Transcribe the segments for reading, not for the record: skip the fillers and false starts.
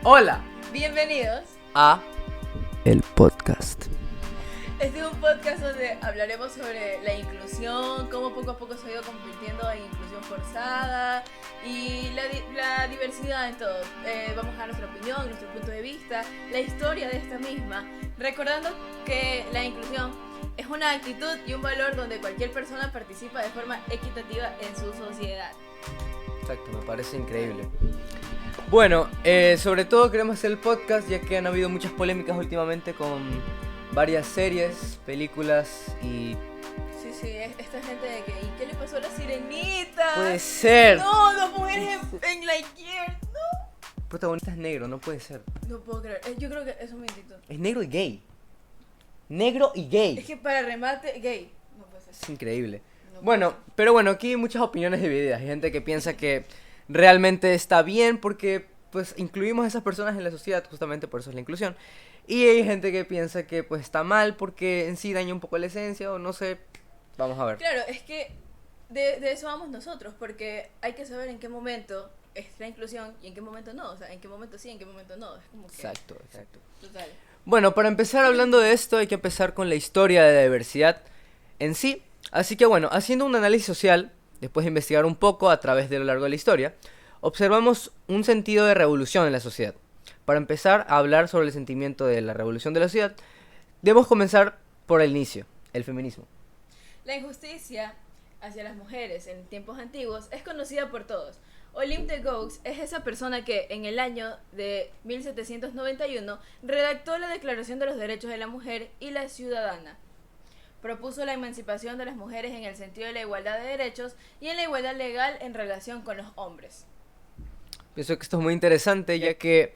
Hola Bienvenidos. a el podcast. Este es un podcast donde hablaremos sobre la inclusión, cómo poco a poco se ha ido convirtiendo en inclusión forzada y la diversidad en todo. Vamos a dar nuestra opinión, nuestro punto de vista, la historia de esta misma, recordando que la inclusión es una actitud y un valor donde cualquier persona participa de forma equitativa en su sociedad. Exacto, me parece increíble. Bueno, sobre todo queremos hacer el podcast ya que han habido muchas polémicas últimamente con varias series, películas y... Sí, esta gente de que ¿y qué le pasó a la sirenita? ¡Puede ser! No, dos mujeres en Lightyear, no. El protagonista es negro, no puede ser. No puedo creer, yo creo que eso es un mentito. Es negro y gay. Negro y gay. Es que para remate, gay. No puede ser. Es increíble. No Bueno, puede pero bueno, aquí hay muchas opiniones divididas. Hay gente que piensa que realmente está bien porque pues incluimos a esas personas en la sociedad, justamente por eso es la inclusión. Y hay gente que piensa que pues está mal porque en sí daña un poco la esencia o no sé. Vamos a ver. ser. Claro, es que de eso vamos nosotros, porque hay que saber en qué momento es la inclusión y en qué momento no. O sea, en qué momento sí, en qué momento no. Es como que... Exacto. Total. Bueno, para empezar hablando de esto hay que empezar con la historia de la diversidad en sí. Así que bueno, haciendo un análisis social, después de investigar un poco a través de lo largo de la historia, observamos un sentido de revolución en la sociedad. Para empezar a hablar sobre el sentimiento de la revolución de la sociedad, debemos comenzar por el inicio, el feminismo. La injusticia hacia las mujeres en tiempos antiguos es conocida por todos. Olympe de Gouges es esa persona que en el año de 1791 redactó la Declaración de los Derechos de la Mujer y la Ciudadana. Propuso la emancipación de las mujeres en el sentido de la igualdad de derechos y en la igualdad legal en relación con los hombres. Pienso que esto es muy interesante ya que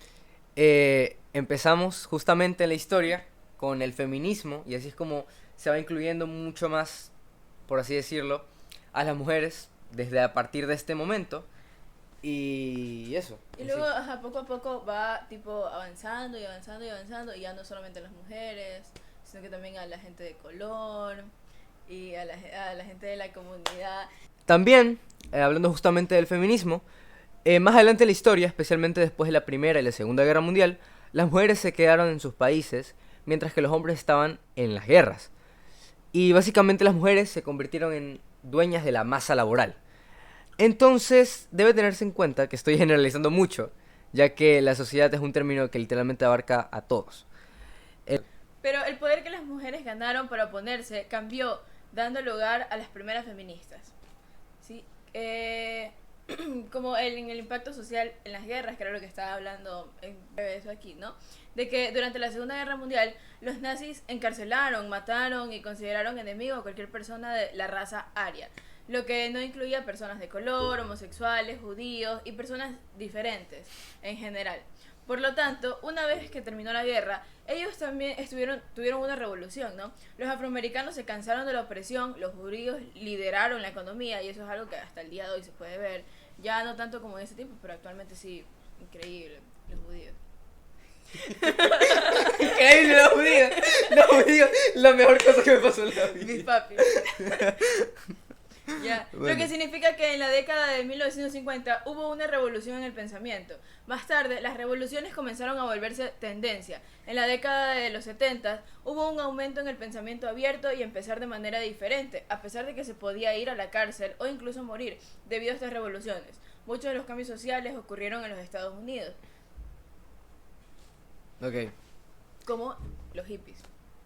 empezamos justamente en la historia con el feminismo y así es como se va incluyendo mucho más, por así decirlo, a las mujeres desde a partir de este momento y eso. Y luego poco a poco va tipo avanzando y avanzando y avanzando y ya no solamente a las mujeres, sino que también a la gente de color y a la gente de la comunidad. También, hablando justamente del feminismo, más adelante en la historia, especialmente después de la Primera y la Segunda Guerra Mundial, las mujeres se quedaron en sus países mientras que los hombres estaban en las guerras. Y básicamente las mujeres se convirtieron en dueñas de la masa laboral. Entonces, debe tenerse en cuenta que estoy generalizando mucho, ya que la sociedad es un término que literalmente abarca a todos. Pero el poder que las mujeres ganaron para oponerse cambió, dando lugar a las primeras feministas. ¿Sí? Como en el impacto social en las guerras, que era lo que estaba hablando en eso aquí, ¿no? De que durante la Segunda Guerra Mundial los nazis encarcelaron, mataron y consideraron enemigo a cualquier persona de la raza aria, lo que no incluía personas de color, homosexuales, judíos y personas diferentes en general. Por lo tanto, una vez que terminó la guerra, ellos también tuvieron una revolución, ¿no? Los afroamericanos se cansaron de la opresión, los judíos lideraron la economía y eso es algo que hasta el día de hoy se puede ver. Ya no tanto como en ese tiempo, pero actualmente sí, increíble, los judíos. Increíble, los judíos, la mejor cosa que me pasó en la vida. Mis papis. Ya. Bueno. Lo que significa que en la década de 1950 hubo una revolución en el pensamiento. Más tarde, las revoluciones comenzaron a volverse tendencia. En la década de los 70 hubo un aumento en el pensamiento abierto y empezar de manera diferente, a pesar de que se podía ir a la cárcel o incluso morir debido a estas revoluciones. Muchos de los cambios sociales ocurrieron en los Estados Unidos, Ok, como los hippies.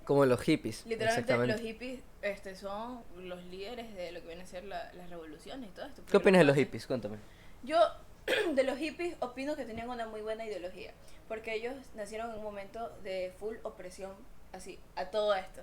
como los hippies. Literalmente Exactamente. los hippies son los líderes de lo que vienen a ser las revoluciones y todo esto. ¿Qué opinas de los hippies? Cuéntame. Yo de los hippies opino que tenían una muy buena ideología, porque ellos nacieron en un momento de full opresión, así, a todo esto.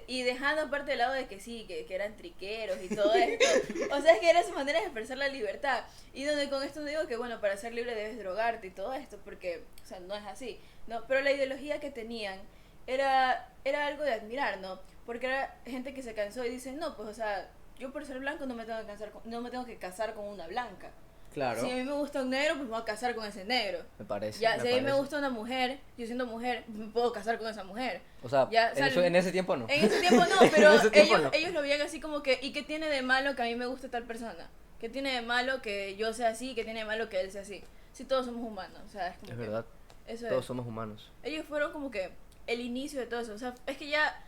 Y dejando aparte de lado de que sí, que eran triqueros y todo esto. O sea, es que era su manera de expresar la libertad. Y donde con esto no digo que, bueno, para ser libre debes drogarte y todo esto, porque, o sea, no es así, ¿no? Pero la ideología que tenían era algo de admirar, ¿no? Porque era gente que se cansó y dice, no, pues, o sea, yo por ser blanco no me tengo que casar con una blanca. Claro. Si a mí me gusta un negro, pues me voy a casar con ese negro. Me parece. Ya, si a mí me gusta una mujer, yo siendo mujer, me puedo casar con esa mujer. O sea, Ya, o sea, en ese tiempo no. En ese tiempo no, pero En ese tiempo no. ellos lo veían así como que, ¿y qué tiene de malo que a mí me guste tal persona? ¿Qué tiene de malo que yo sea así? ¿Qué tiene de malo que él sea así? si todos somos humanos? O sea, es como Es que verdad, eso todos es. somos humanos. Ellos fueron como que el inicio de todo eso. O sea, es que ya,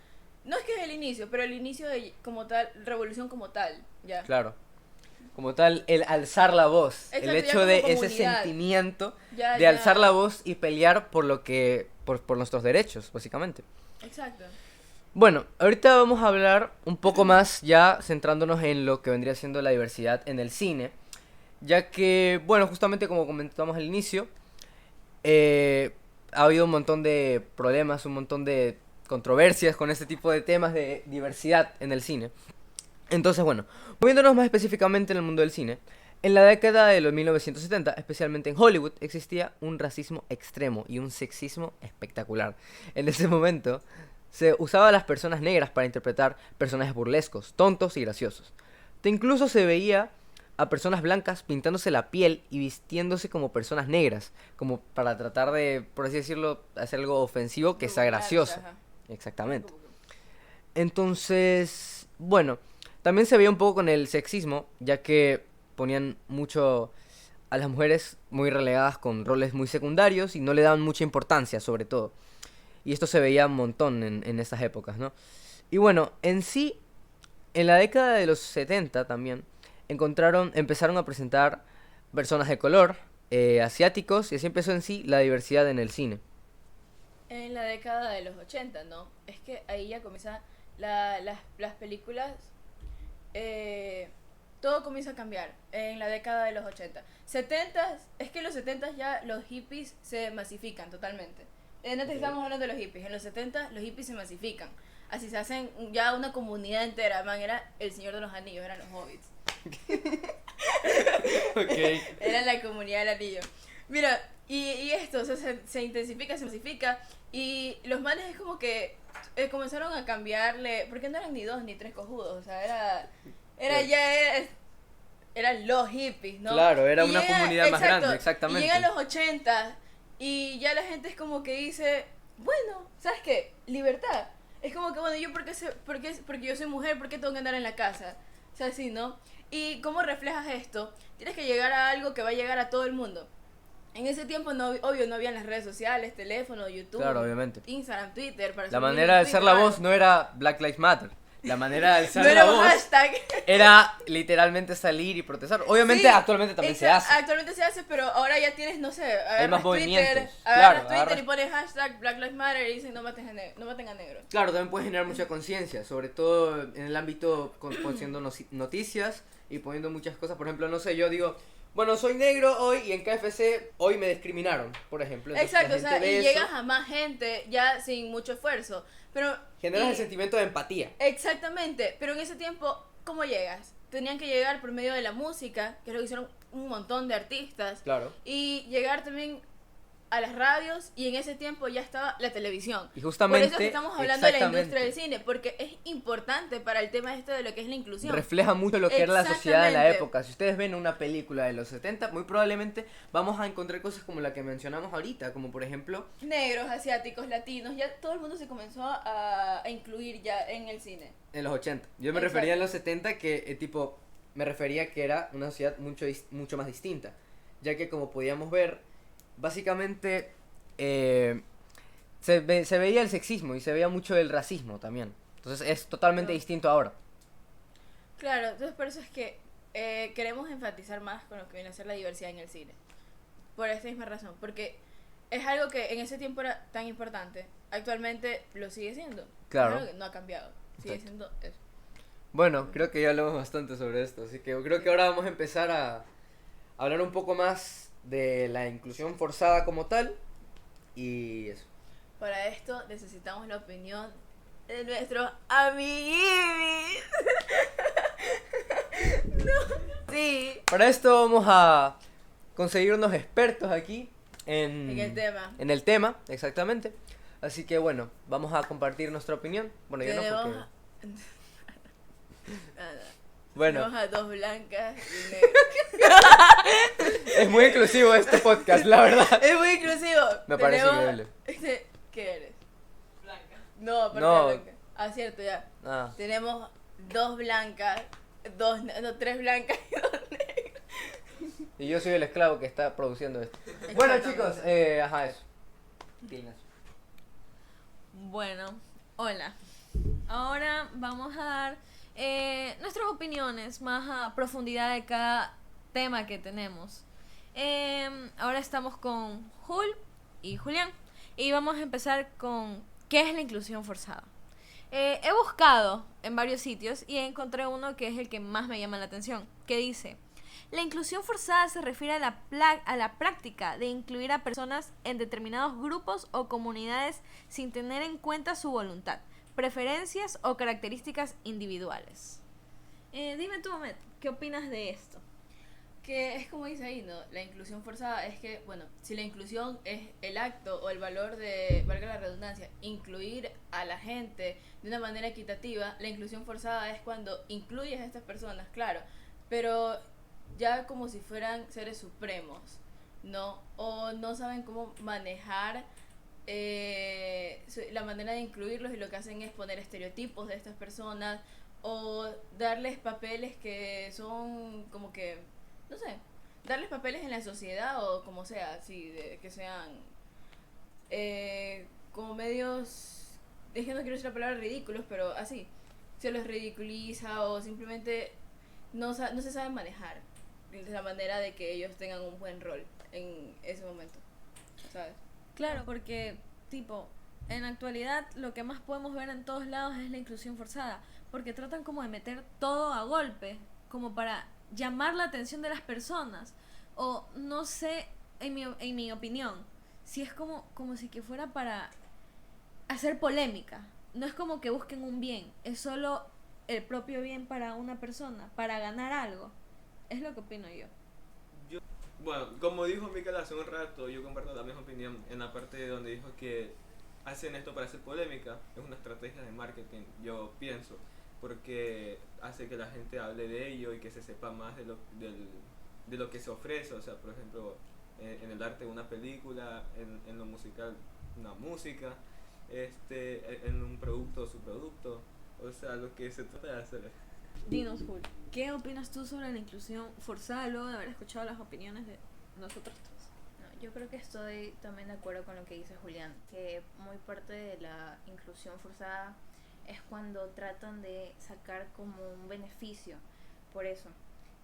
no es que es el inicio, pero el inicio de como tal, revolución como tal, ya. Claro. Como tal, el alzar la voz, el Exacto, ya hecho como de ese comunidad. sentimiento Ya, de ya. alzar la voz y pelear por lo que, por nuestros derechos, básicamente. Exacto. Bueno, ahorita vamos a hablar un poco más ya centrándonos en lo que vendría siendo la diversidad en el cine, ya que, bueno, justamente como comentamos al inicio, ha habido un montón de problemas, un montón de controversias con este tipo de temas de diversidad en el cine. Entonces, bueno, moviéndonos más específicamente en el mundo del cine, en la década de los 1970, especialmente en Hollywood, existía un racismo extremo y un sexismo espectacular. En ese momento, se usaba a las personas negras para interpretar personajes burlescos, tontos y graciosos. Incluso se veía a personas blancas pintándose la piel y vistiéndose como personas negras, como para tratar de, por así decirlo, hacer algo ofensivo que sea gracioso. Ajá. Exactamente. Entonces, bueno, también se veía un poco con el sexismo, ya que ponían mucho a las mujeres muy relegadas con roles muy secundarios y no le daban mucha importancia, sobre todo. Y esto se veía un montón en esas épocas, ¿no? Y bueno, en sí, en la década de los 70 también, empezaron a presentar personas de color, asiáticos, y así empezó en sí la diversidad en el cine. En la década de los 80, ¿no? Es que ahí ya comienza las películas, todo comienza a cambiar en la década de los 80. 70, es que en los 70 ya los hippies se masifican totalmente. Antes Ok. estamos hablando de los hippies, en los 70 los hippies se masifican. Así se hacen ya una comunidad entera, man, era el Señor de los Anillos, eran los hobbits. Ok. Era la comunidad del anillo. Mira, y esto, o sea, se intensifica, se masifica. Y los manes es como que comenzaron a cambiarle. Porque no eran ni dos ni tres cojudos. O sea, Claro. eran los hippies, ¿no? Claro, era Y una comunidad más grande, exactamente. Y llegan los 80 y ya la gente es como que dice, bueno, ¿sabes qué? Libertad. Es como que, bueno, yo porque yo soy mujer, ¿por qué tengo que andar en la casa? O sea, así, ¿no? ¿Y cómo reflejas esto? Tienes que llegar a algo que va a llegar a todo el mundo. En ese tiempo, no, obvio, no habían las redes sociales, teléfono, YouTube, Claro, obviamente. Instagram, Twitter. Para La subir manera de un alzar tweet la o algo. voz no era Black Lives Matter. La manera de alzar No era la un voz hashtag. era literalmente salir y protestar. Obviamente Sí, actualmente también se hace. Actualmente se hace, pero ahora ya tienes, no sé, agarras más Twitter, movimientos. agarras Claro, Twitter agarras- y pones hashtag Black Lives Matter y dicen no maten a negros. Claro, también puede generar mucha conciencia, sobre todo en el ámbito poniendo noticias y poniendo muchas cosas. Por ejemplo, no sé, yo digo, bueno, soy negro hoy y en KFC hoy me discriminaron, por ejemplo. Entonces, Exacto, la o sea, gente y ve eso, llegas a más gente ya sin mucho esfuerzo. Pero generas y- el sentimiento de empatía. Exactamente, pero en ese tiempo, ¿cómo llegas? Tenían que llegar por medio de la música, que es lo que hicieron un montón de artistas, Claro. y llegar también a las radios, y en ese tiempo ya estaba la televisión. Y justamente, Por eso es que estamos hablando de la exactamente, industria del cine, porque es importante para el tema este de lo que es la inclusión. refleja mucho lo que era la sociedad de la Exactamente. época. Si ustedes ven una película de los 70, muy probablemente vamos a encontrar cosas como la que mencionamos ahorita, como por ejemplo, Negros, asiáticos, latinos, ya todo el mundo se comenzó a incluir ya en el cine. en los 80. Yo me Exacto. refería en los 70 que, tipo, me refería que era una sociedad mucho más distinta, ya que como podíamos ver, básicamente se veía el sexismo y se veía mucho el racismo también. Entonces es totalmente No. distinto ahora. Claro, entonces por eso es que queremos enfatizar más con lo que viene a ser la diversidad en el cine. Por esta misma razón, porque es algo que en ese tiempo era tan importante, actualmente lo sigue siendo. Claro. Es algo que no ha cambiado, sigue Exacto. siendo eso. Bueno, creo que ya hablamos bastante sobre esto, así que creo que ahora vamos a empezar a hablar un poco más de la inclusión forzada como tal y eso. Para esto necesitamos la opinión de nuestros amiguitos. No. Sí, Para esto vamos a conseguir unos expertos aquí en el tema. en el tema, exactamente. Así que bueno, vamos a compartir nuestra opinión. Bueno, yo no Tenemos porque... Nada. Bueno, Tenemos a dos blancas y un negro. es muy inclusivo este podcast, la verdad. Es muy inclusivo. Me parece Tenemos- increíble. ¿Qué eres? Blanca. No, aparte No. de blanca. Ah, cierto, ya. Tenemos dos blancas, tres blancas y dos negros. Y yo soy el esclavo que está produciendo esto. Exactamente. Bueno, chicos, ajá, eso. Dinas. Bueno, hola. Ahora vamos a dar nuestras opiniones más a profundidad de cada tema que tenemos. Ahora estamos con Jul y Julián. Y vamos a empezar con ¿qué es la inclusión forzada? He buscado en varios sitios y encontré uno que es el que más me llama la atención, que dice: la inclusión forzada se refiere a la práctica de incluir a personas en determinados grupos o comunidades sin tener en cuenta su voluntad, preferencias o características individuales. Dime tú, Met, ¿qué opinas de esto? Que es como dice ahí, ¿no? La inclusión forzada es que, bueno, si la inclusión es el acto o el valor de, valga la redundancia, incluir a la gente de una manera equitativa, la inclusión forzada es cuando incluyes a estas personas, claro, pero ya como si fueran seres supremos, ¿no? O no saben cómo manejar la manera de incluirlos y lo que hacen es poner estereotipos de estas personas o darles papeles que son como que no sé, darles papeles en la sociedad o como sea, así, de que sean como medios, es que no quiero decir la palabra ridículos, pero así, se los ridiculiza o simplemente no se saben manejar de la manera de que ellos tengan un buen rol en ese momento, ¿sabes? Claro, porque, tipo, en la actualidad lo que más podemos ver en todos lados es la inclusión forzada, porque tratan como de meter todo a golpe, como para llamar la atención de las personas, o no sé, en mi opinión, si es como si que fuera para hacer polémica, no es como que busquen un bien, es solo el propio bien para una persona, para ganar algo, es lo que opino yo. Bueno, como dijo Mikel hace un rato, yo comparto la misma opinión en la parte donde dijo que hacen esto para hacer polémica. Es una estrategia de marketing, yo pienso, porque hace que la gente hable de ello y que se sepa más de lo que se ofrece. O sea, por ejemplo, en el arte una película, en lo musical una música, en un producto su producto. O sea, lo que se trata de hacer. Dinos, Jul, ¿qué opinas tú sobre la inclusión forzada luego de haber escuchado las opiniones de nosotros tres? No, yo creo que estoy también de acuerdo con lo que dice Julián, que muy parte de la inclusión forzada es cuando tratan de sacar como un beneficio por eso.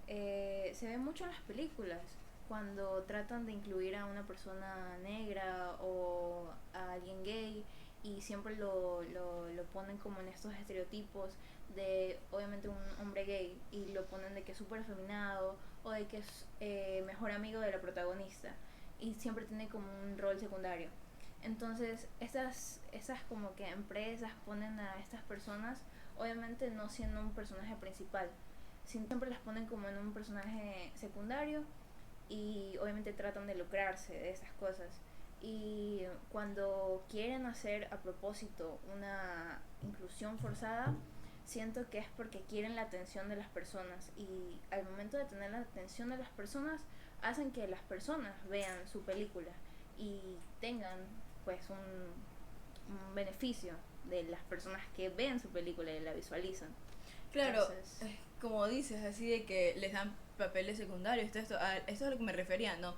Se ve mucho en las películas cuando tratan de incluir a una persona negra o a alguien gay y siempre lo ponen como en estos estereotipos de obviamente un hombre gay y lo ponen de que es súper afeminado o de que es mejor amigo de la protagonista y siempre tiene como un rol secundario. Entonces estas como que empresas ponen a estas personas obviamente no siendo un personaje principal, siempre las ponen como en un personaje secundario y obviamente tratan de lucrarse de estas cosas. Y cuando quieren hacer a propósito una inclusión forzada, siento que es porque quieren la atención de las personas y al momento de tener la atención de las personas hacen que las personas vean su película y tengan pues un beneficio de las personas que ven su película y la visualizan. Claro, Entonces, como dices, así de que les dan papeles secundarios, esto es a lo que me refería, ¿no?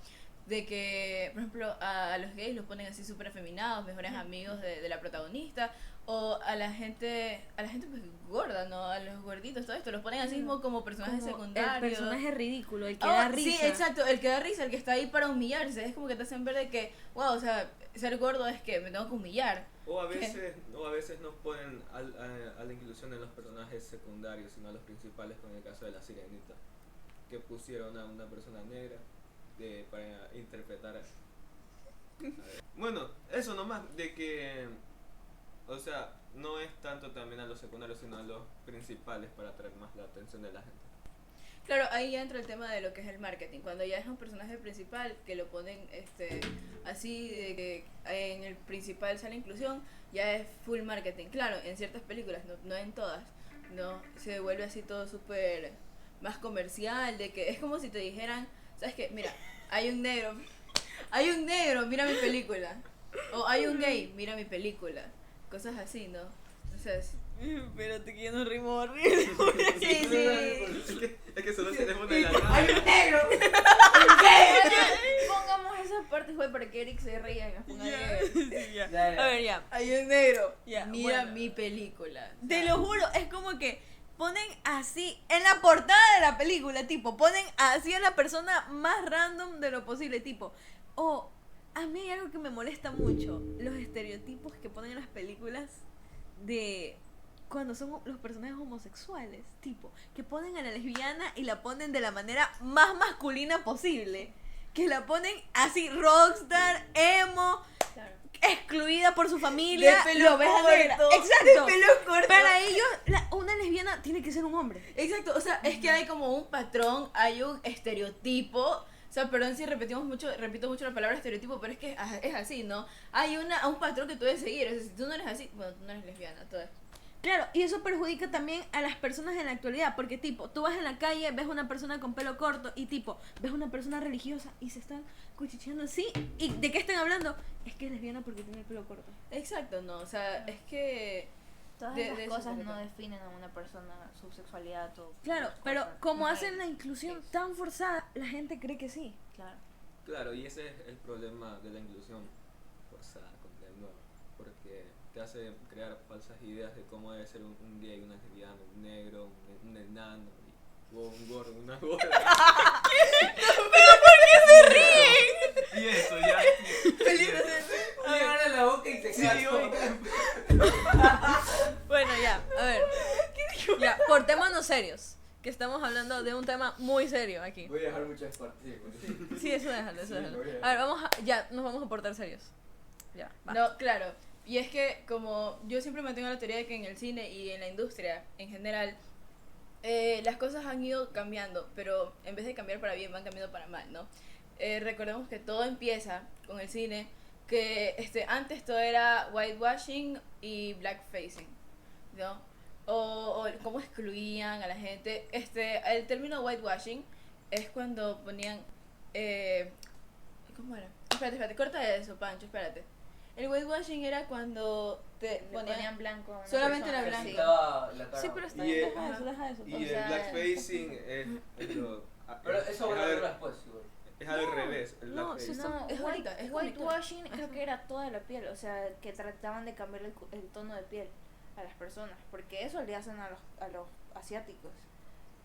De que, por ejemplo, a los gays los ponen así súper afeminados, mejores amigos de la protagonista, o a la gente pues gorda, ¿no? A los gorditos, todo esto, los ponen así mismo como personajes Como secundarios. el personaje ridículo, el que Oh, da risa. sí, exacto, el que da risa, el que está ahí para humillarse, es como que te hacen ver de que, wow, o sea, ser gordo es que me tengo que humillar. O a veces no ponen a la inclusión en los personajes secundarios, sino a los principales, como en el caso de La Sirenita, que pusieron a una persona negra para interpretar a ver. Bueno, eso nomás, de que, o sea, no es tanto también a los secundarios, sino a los principales para atraer más la atención de la gente. Claro, ahí ya entra el tema de lo que es el marketing. Cuando ya es un personaje principal, que lo ponen así, de que en el principal sale inclusión, ya es full marketing. Claro, en ciertas películas, no en todas, no se vuelve así todo súper más comercial, de que es como si te dijeran, ¿sabes qué? Mira, hay un negro, mira mi película. O hay un gay, mira mi película. Cosas así, ¿no? No O sea, Espérate que yo no rimo horrible. sí, sí. Es que solo tenemos de la ¡Hay nada. un negro! Pongamos esa parte, joder, para que Eric se ría y nos ponga Ya. Ya. A ver, ya. Hay un negro. Ya, Mira bueno. mi película. O Te sea, lo juro, es como que ponen así, en la portada de la película, tipo, ponen así a la persona más random de lo posible, tipo, a mí hay algo que me molesta mucho, los estereotipos que ponen en las películas de cuando son los personajes homosexuales, tipo, que ponen a la lesbiana y la ponen de la manera más masculina posible, que la ponen así, rockstar, emo, Claro. excluida por su familia, De pelo oveja corto. negra. Exacto. De pelo corto. Para ellos, una lesbiana tiene que ser un hombre. Exacto, o sea, es que hay como un patrón, hay un estereotipo. O sea, perdón si repito mucho la palabra estereotipo, pero es que es así, ¿no? Hay un patrón que tú debes seguir. O sea, si tú no eres así, bueno, tú no eres lesbiana, todo. Claro, y eso perjudica también a las personas en la actualidad, porque tipo, tú vas en la calle, ves una persona con pelo corto y tipo, ves una persona religiosa y se están cuchicheando así, ¿y de qué están hablando? Es que es lesbiana porque tiene el pelo corto. Exacto, no, o sea, es que... Todas de esas eso cosas se no trata. definen a una persona, su sexualidad o Claro, otras pero cosas. como No hacen hay- la inclusión tan forzada, la gente cree que sí. Claro. Claro, y ese es el problema de la inclusión forzada, comprendo, porque te hace crear falsas ideas de cómo debe ser un gay, una lesbiana, un negro, un enano, o un gordo, una gorda. Y eso, ya. Abre la boca y se Sí, queda oye. Bueno, ya, a ver. Ya, portémonos serios, que estamos hablando de un tema muy serio aquí. Voy a dejar muchas partes. Sí, eso déjalo, eso Sí, déjalo. lo voy a A ver, ya, nos vamos a portar serios. Ya, va. No, claro. Y es que como yo siempre mantengo la teoría de que en el cine y en la industria en general, las cosas han ido cambiando, pero en vez de cambiar para bien, van cambiando para mal, ¿no? Recordemos que todo empieza con el cine, que antes todo era whitewashing y blackfacing, ¿no? O cómo excluían a la gente. El término whitewashing es cuando ponían... ¿Cómo era? Espérate, corta eso, Pancho, espérate. El whitewashing era cuando te Le ponían blanco a una solamente persona, la sí. Sí, pero está Y bien, el- deja eso. Y O el sea, blackfacing es lo... Pero eso voy a al- verlo después, igual. Es al revés, el no, blackface. sí No, Es ahorita, es ahorita. whitewashing creo Ajá. que era toda la piel, o sea, que trataban de cambiar el tono de piel a las personas, porque eso le hacen a los asiáticos,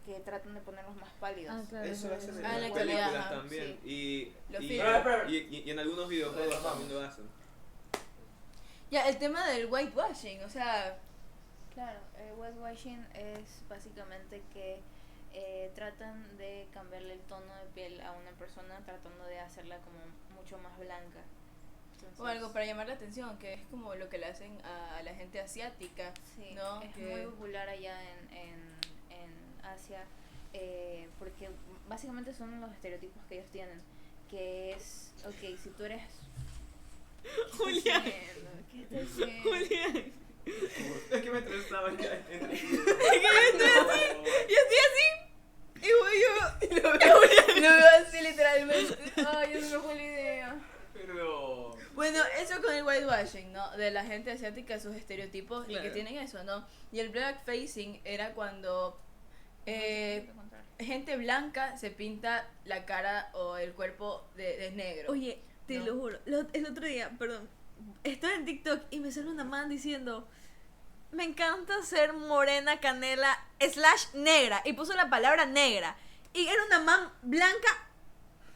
que tratan de ponerlos más pálidos. Ah, claro. Eso lo hacen en Ah, en las la actualidad, películas ajá, también. sí. Y, Los y, filtros. y en algunos videojuegos también lo hacen. Ya, el tema del whitewashing, o sea, Claro, el whitewashing es básicamente que tratan de cambiarle el tono de piel a una persona tratando de hacerla como mucho más blanca. Entonces, o algo para llamar la atención, que es como lo que le hacen a la gente asiática, sí, ¿no? es Que- muy popular allá en Asia, porque básicamente son los estereotipos que ellos tienen, que es, ok, si tú eres... Julián. ¿Qué estás haciendo? Julián, Es que me estresaba ya entre yo estoy así. Y voy yo. lo veo así literalmente. Ay, yo se me fue la idea. Pero... Bueno, eso con el whitewashing, ¿no? De la gente asiática, sus estereotipos y Claro. que tienen eso, ¿no? Y el blackfacing era cuando gente blanca se pinta la cara o el cuerpo de negro. Oye, te No. lo juro, el otro día, perdón, estaba en TikTok y me sale una man diciendo, me encanta ser morena canela / negra, y puso la palabra negra, y era una man blanca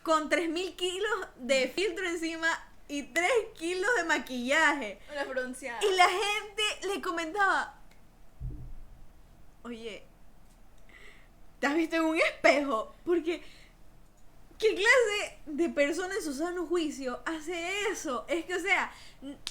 con 3000 kilos de filtro encima y 3 kilos de maquillaje, Una bronceada. y la gente le comentaba, oye, ¿te has visto en un espejo? Porque, ¿qué clase de persona en su sano juicio hace eso? Es que, o sea,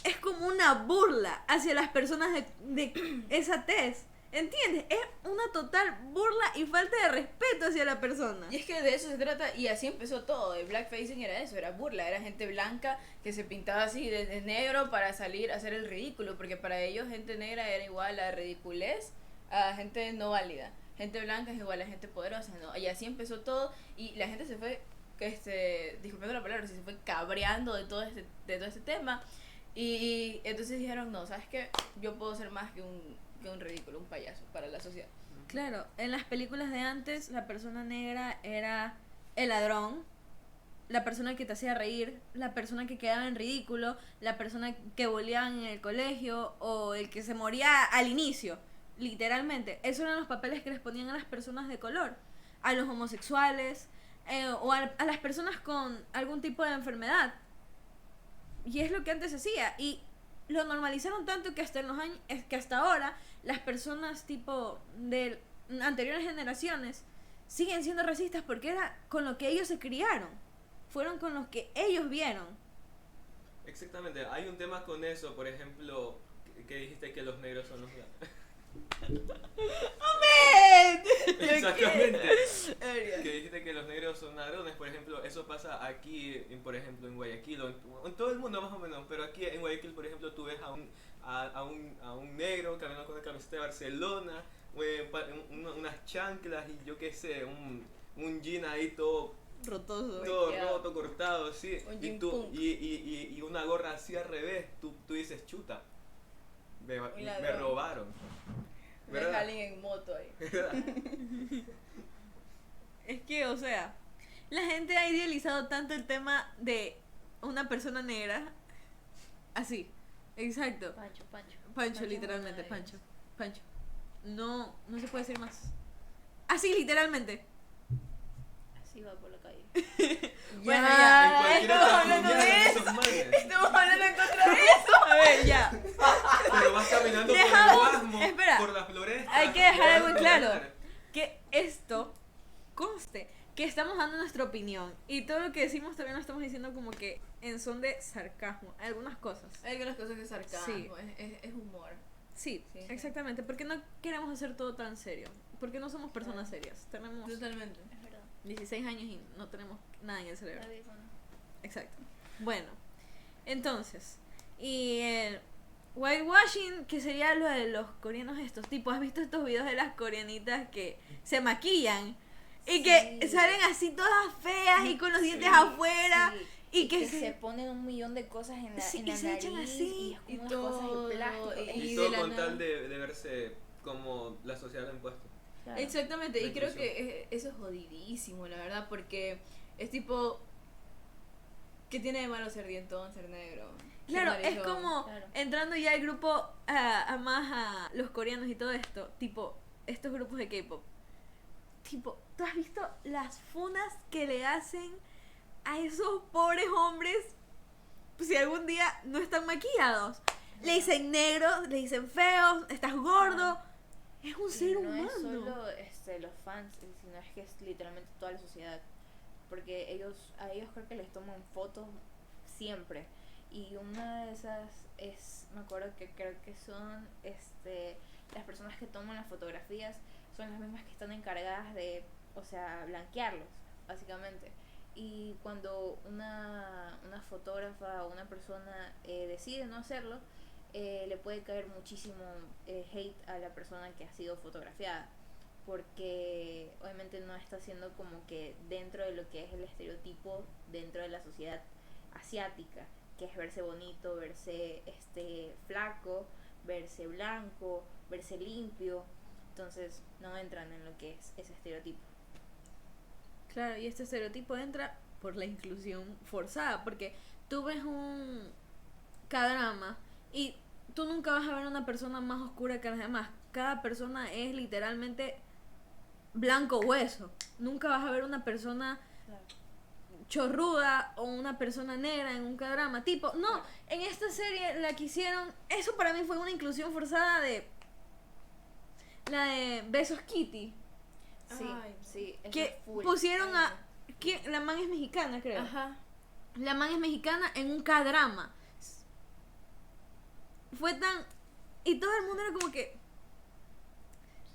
es como una burla hacia las personas de esa tez. ¿Entiendes? Es una total burla y falta de respeto hacia la persona. Y es que de eso se trata, y así empezó todo. El blackfacing era eso, era burla, era gente blanca que se pintaba así de negro para salir a hacer el ridículo, porque para ellos gente negra era igual a ridiculez, a gente no válida. Gente blanca es igual a gente poderosa, ¿no? Y así empezó todo, y la gente se fue, disculpando la palabra, se fue cabreando de todo este tema. Y entonces dijeron, no, ¿sabes qué? Yo puedo ser más que un ridículo, un payaso para la sociedad. Claro, en las películas de antes la persona negra era el ladrón, la persona que te hacía reír, la persona que quedaba en ridículo, la persona que boleaban en el colegio o el que se moría al inicio, literalmente. Esos eran los papeles que les ponían a las personas de color, a los homosexuales o a las personas con algún tipo de enfermedad. Y es lo que antes se hacía y lo normalizaron tanto que hasta en los años, que hasta ahora las personas tipo de anteriores generaciones siguen siendo racistas porque era con lo que ellos se criaron, fueron con los que ellos vieron. Exactamente, hay un tema con eso, por ejemplo, que dijiste que los negros son los Exactamente. Que dijiste que los negros son ladrones, por ejemplo, eso pasa aquí, por ejemplo, en Guayaquil, en todo el mundo más o menos, pero aquí en Guayaquil, por ejemplo, tú ves a un negro caminando con una camiseta de Barcelona, unas chanclas y yo qué sé, un jean ahí todo Rotoso. roto, cortado, sí, Un y, jean tú, punk. y una gorra así al revés, tú dices, chuta, me ladrón. robaron. Me ¿Verdad? jalen en moto ahí. ¿Verdad? Es que, o sea, la gente ha idealizado tanto el tema de una persona negra. Así, exacto. Pancho. Pancho, es literalmente, una de ellas. Pancho. No se puede decir más. Así, literalmente. Así va por la calle. Bueno, En ya. cualquiera estamos te hablando de apuñalan eso. esos manes. Estamos hablando en contra de eso. A ver, ya. Pero vas caminando Dejamos- por el Guasmo, espera. por la floresta. Hay que dejar algo en por claro. el mar. Que esto conste que estamos dando nuestra opinión y todo lo que decimos también lo estamos diciendo como que en son de sarcasmo, algunas cosas. Hay algunas cosas que es sarcasmo, Sí. es humor. Sí, Sí. exactamente, porque no queremos hacer todo tan serio, porque no somos personas serias, tenemos Totalmente. Es verdad. 16 años y no tenemos nada en el cerebro. Está bien, bueno. Exacto. Bueno, entonces, y el whitewashing, que sería lo de los coreanos estos tipos. ¿Has visto estos videos de las coreanitas que se maquillan y que Sí. salen así todas feas y con los dientes afuera? Sí. Y que se ponen un millón de cosas en la, Sí, en y la se echan nariz, así, y es como y unas todo, cosas de plástico. y Y de todo la con nada. tal de verse como la sociedad lo ha impuesto. Claro. Exactamente, La y creo inclusión. que eso es jodidísimo, la verdad, porque es tipo, ¿qué tiene de malo ser dientón, ser negro? ser claro, es narizón? como Claro. entrando ya al grupo a más a los coreanos y todo esto, tipo estos grupos de K-pop. Tipo, ¿tú has visto las funas que le hacen a esos pobres hombres si algún día no están maquillados? Le dicen negros, le dicen feos, estás gordo. Es un Y ser no humano. es solo los fans, sino es que es literalmente toda la sociedad. Porque a ellos creo que les toman fotos siempre. Y una de esas me acuerdo que creo que son las personas que toman las fotografías son las mismas que están encargadas de, o sea, blanquearlos, básicamente. Y cuando una fotógrafa o una persona decide no hacerlo, le puede caer muchísimo hate a la persona que ha sido fotografiada, porque obviamente no está siendo como que dentro de lo que es el estereotipo dentro de la sociedad asiática, que es verse bonito, verse flaco, verse blanco, verse limpio. Entonces no entran en lo que es ese estereotipo. Claro, y este estereotipo entra por la inclusión forzada, porque tú ves un K-drama y tú nunca vas a ver una persona más oscura que las demás. Cada persona es literalmente blanco hueso. Nunca vas a ver una persona Claro. chorruda o una persona negra en un K-drama. Tipo, no, en esta serie la que hicieron, eso para mí fue una inclusión forzada de la de Besos Kitty. Sí, Ay, sí. eso Que es full. pusieron Ay, a... ¿quién? La man es mexicana, creo. Ajá. La man es mexicana en un K-drama. Fue tan... Y todo el mundo era como que...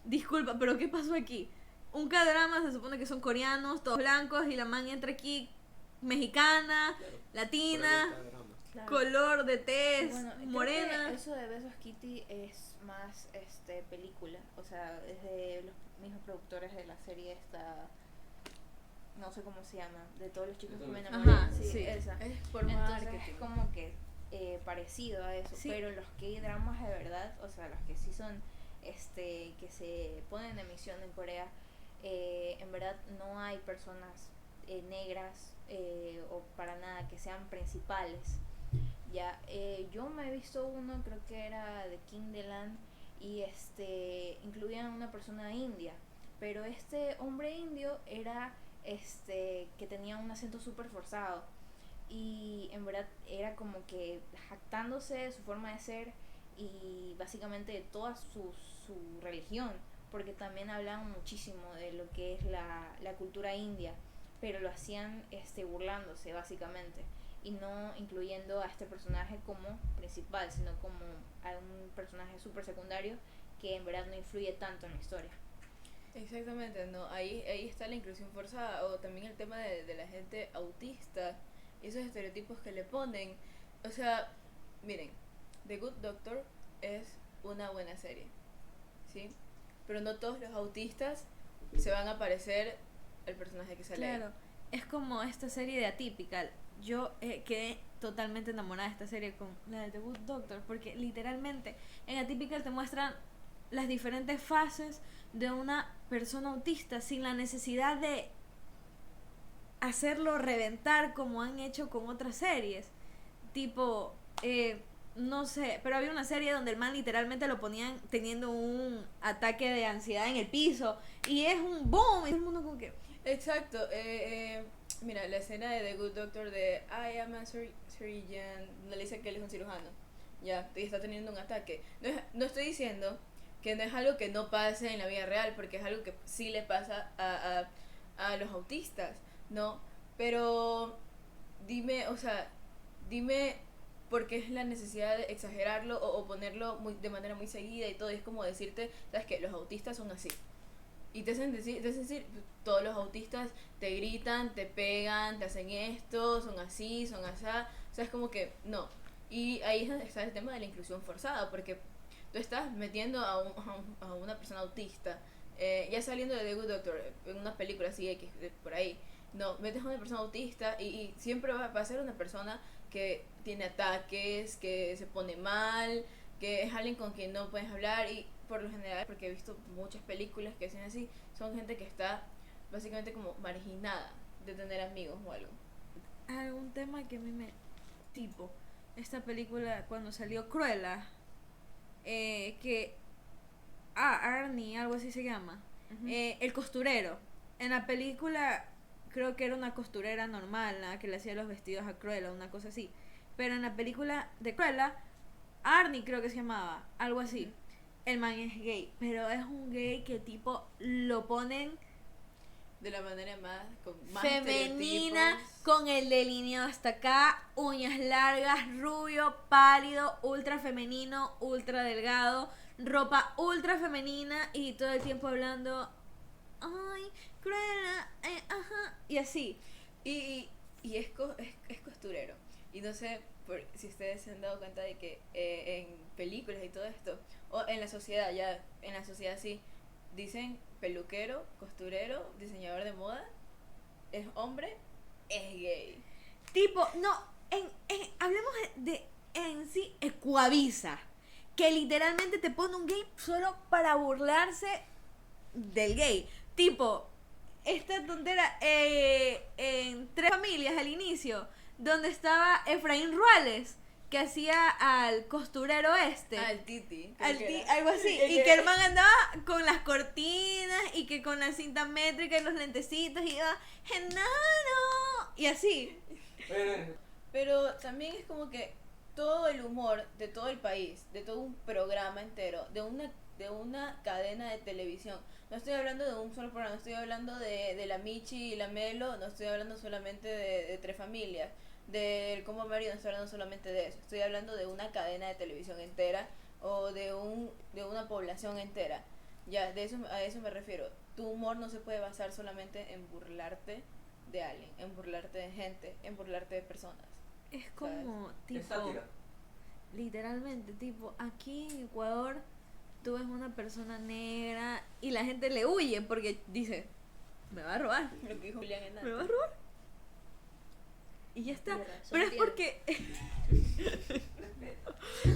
Disculpa, pero ¿qué pasó aquí? Un K-drama se supone que son coreanos, todos blancos, y la man entra aquí mexicana, Claro. latina, Por ahí está el drama. claro. color de tez, Bueno, creo morena. que eso de Besos Kitty es más película, o sea, es de los mismos productores de la serie esta, no sé cómo se llama, de todos los chicos que me Ajá, enamoré. sí. Esa. Es por Entonces marketing. como que parecido a eso, Sí. pero los K-dramas de verdad, o sea, los que sí son, que se ponen en emisión en Corea, en verdad no hay personas negras o para nada que sean principales. Ya, yo me he visto uno, creo que era de King de Land, y incluían una persona india, pero este hombre indio era que tenía un acento súper forzado, y en verdad era como que jactándose de su forma de ser y básicamente de toda su religión, porque también hablaban muchísimo de lo que es la cultura india, pero lo hacían burlándose básicamente, y no incluyendo a este personaje como principal, sino como a un personaje súper secundario que en verdad no influye tanto en la historia. Exactamente, no, ahí está la inclusión forzada, o también el tema de la gente autista, esos estereotipos que le ponen. O sea, miren, The Good Doctor es una buena serie, ¿sí? Pero no todos los autistas se van a parecer al personaje que sale ahí. Claro, es como esta serie de Atypical. Yo quedé totalmente enamorada de esta serie con la de The Good Doctor, porque literalmente en Atypical te muestran las diferentes fases de una persona autista sin la necesidad de hacerlo reventar como han hecho con otras series. Tipo, no sé, pero había una serie donde el man literalmente lo ponían teniendo un ataque de ansiedad en el piso y es un boom y todo el mundo como que... Exacto, mira, la escena de The Good Doctor de I am a surgeon, donde le dice que él es un cirujano, ya, y está teniendo un ataque. No estoy diciendo que no es algo que no pase en la vida real, porque es algo que sí le pasa a los autistas, ¿no? Pero dime, o sea, dime por qué es la necesidad de exagerarlo o ponerlo de manera muy seguida y todo. Y es como decirte, ¿sabes qué? Los autistas son así. Y te hacen decir, todos los autistas te gritan, te pegan, te hacen esto, son así, son asá. O sea, es como que no. Y ahí es donde está el tema de la inclusión forzada, porque tú estás metiendo a una persona autista, ya saliendo de The Good Doctor, en una película así, X, por ahí. No, metes a una persona autista y siempre va a ser una persona que tiene ataques, que se pone mal, que es alguien con quien no puedes hablar, y por lo general, porque he visto muchas películas que hacen así, son gente que está básicamente como marginada de tener amigos o algo. Algún tema que a mí me... Tipo, esta película cuando salió Cruella, que... Arnie, algo así se llama. Ujú. El costurero. En la película creo que era una costurera normal, ¿no? Que le hacía los vestidos a Cruella, una cosa así. Pero en la película de Cruella, Arnie creo que se llamaba, algo así. Ujú. El man es gay, pero es un gay que tipo lo ponen De la manera con más femenina, estereotipos. con el delineado hasta acá, uñas largas, rubio, pálido, ultra femenino, ultra delgado, ropa ultra femenina y todo el tiempo hablando, ay, Cruella, ajá, y así. Y es costurero. Y no sé si ustedes se han dado cuenta de que en películas y todo esto, o en la sociedad, ya en la sociedad sí, dicen peluquero, costurero, diseñador de moda, es hombre, es gay. Tipo, no, hablemos de en sí Ecuavisa, que literalmente te pone un gay solo para burlarse del gay. Tipo, esta tontera en Tres Familias al inicio, donde estaba Efraín Ruales, que hacía al costurero Al Titi. creo que era. algo así, y que el man andaba con las cortinas y que con la cinta métrica y los lentecitos y iba, ¡Genaro! Y así. Pero también es como que todo el humor de todo el país, de todo un programa entero, de una cadena de televisión. No estoy hablando de un solo programa, no estoy hablando de la Michi y la Melo, no estoy hablando solamente de Tres Familias, del Combo Mario, no estoy hablando solamente de eso. Estoy hablando de una cadena de televisión entera o de una población entera. Ya, a eso me refiero. Tu humor no se puede basar solamente en burlarte de alguien, en burlarte de gente, en burlarte de personas. Es como, Es tipo, sátira. literalmente, tipo, aquí en Ecuador tú ves una persona negra y la gente le huye porque dice, me va a robar, Lo que dijo Julián me va a Hernández. robar. Y ya está. Tiene razón, Pero es tiene. porque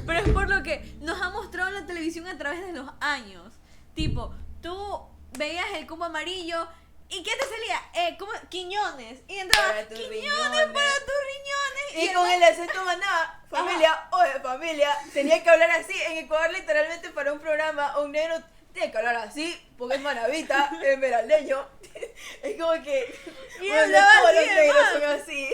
Pero es por lo que nos ha mostrado la televisión a través de los años. Tipo, tú veías el combo amarillo y ¿qué te salía? Como Quiñones. Y entraba Para tus Quiñones riñones. para tus riñones. Y con el acento maná, familia, oye familia, tenía que hablar así. En Ecuador literalmente para un programa, un negro tiene que hablar así, porque es manavita, es veraldeño. Es como que Y bueno, hablaba todos así los de negros man. son así.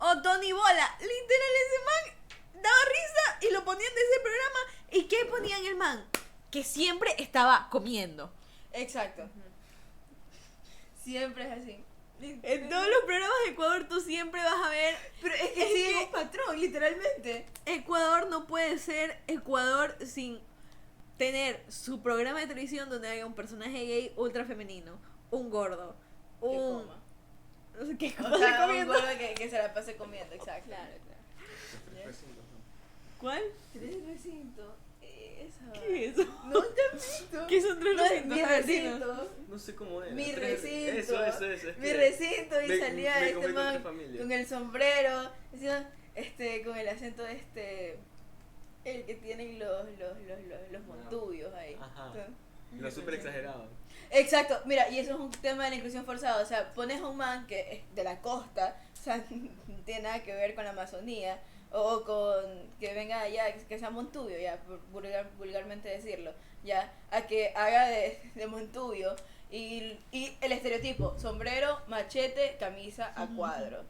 O Tony Bola. Literal, ese man daba risa y lo ponían de ese programa. ¿Y qué ponían el man? Que siempre estaba comiendo. Exacto. Siempre es así. En todos los programas de Ecuador tú siempre vas a ver. Pero es que Es siguen que- un patrón, literalmente. Ecuador no puede ser Ecuador sin tener su programa de televisión donde haya un personaje gay ultra femenino, un gordo, Que un... coma. ¿Qué O cosa sea, un comiendo? gordo que se la pase comiendo, exacto. Claro, claro. ¿Cuál? Tres recintos. Esa. ¿Qué es eso? No te has visto. ¿Qué son tres No, es recintos? mi A ver, dinos. recinto. No sé cómo era. Mi Tres- recinto. Eso. Es Mi que recinto y me- salía me este comí con man tu familia. con el sombrero, decía, con el acento el que tienen los montubios ahí. Ajá. ¿Sí? Lo súper exagerado. Exacto, mira, y eso es un tema de la inclusión forzada, o sea, pones a un man que es de la costa, o sea, no tiene nada que ver con la Amazonía, o con que venga allá, que sea Montubio, ya, por vulgarmente decirlo, ya, a que haga de Montubio, y el estereotipo, sombrero, machete, camisa a cuadro.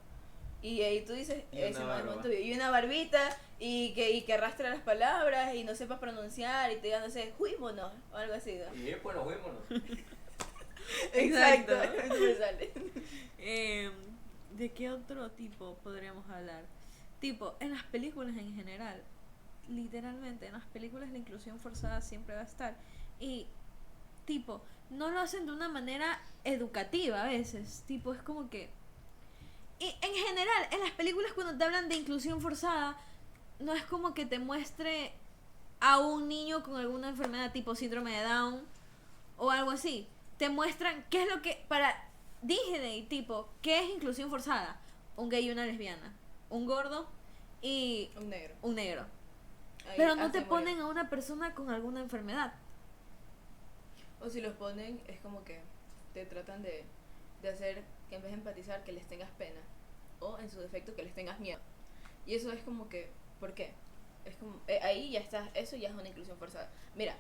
Y ahí tú dices, Y ese una man es barba. Montubio. Y una barbita, y que arrastra las palabras, y no sepas pronunciar, y te diga, no sé, juímonos, o algo así, ¿no? Y bueno, vámonos. Exacto, Exacto. eso me sale. ¿De qué otro tipo podríamos hablar? Tipo, en las películas en general, literalmente, en las películas la inclusión forzada siempre va a estar. Y, tipo, no lo hacen de una manera educativa a veces. Tipo, es como que... Y en general, en las películas cuando te hablan de inclusión forzada, no es como que te muestre a un niño con alguna enfermedad tipo síndrome de Down o algo así. Te muestran qué es lo que... Para Disney, tipo, ¿qué es inclusión forzada? Un gay y una lesbiana. Un gordo y Un negro. un negro. Ahí, Pero no hasta te morir. ponen a una persona con alguna enfermedad. O si los ponen, es como que te tratan de hacer que en vez de empatizar, que les tengas pena. O en su defecto, que les tengas miedo. Y eso es como que, ¿por qué? Es como, ahí ya estás, eso ya es una inclusión forzada. Mira,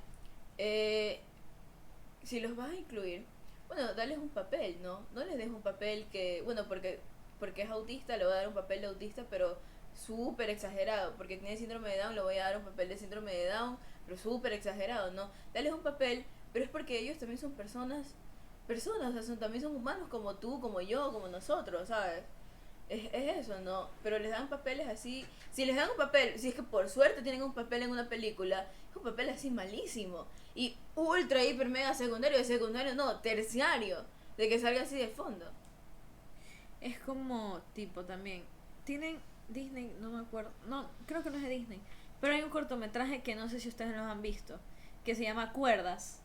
si los vas a incluir, bueno, dales un papel, ¿no? No les des un papel que, bueno, porque es autista, le voy a dar un papel de autista, pero súper exagerado. Porque tiene síndrome de Down, le voy a dar un papel de síndrome de Down, pero súper exagerado, ¿no? Dales un papel, pero es porque ellos también son personas, o sea, también son humanos como tú, como yo, como nosotros, ¿sabes? Es eso, ¿no? Pero les dan papeles así. Si les dan un papel, si es que por suerte tienen un papel en una película, es un papel así malísimo. Y ultra, hiper, mega secundario, de secundario no, terciario, de que salga así de fondo. Es como, tipo, también. Tienen Disney, no me acuerdo. No, creo que no es de Disney. Pero hay un cortometraje que no sé si ustedes lo han visto. Que se llama Cuerdas.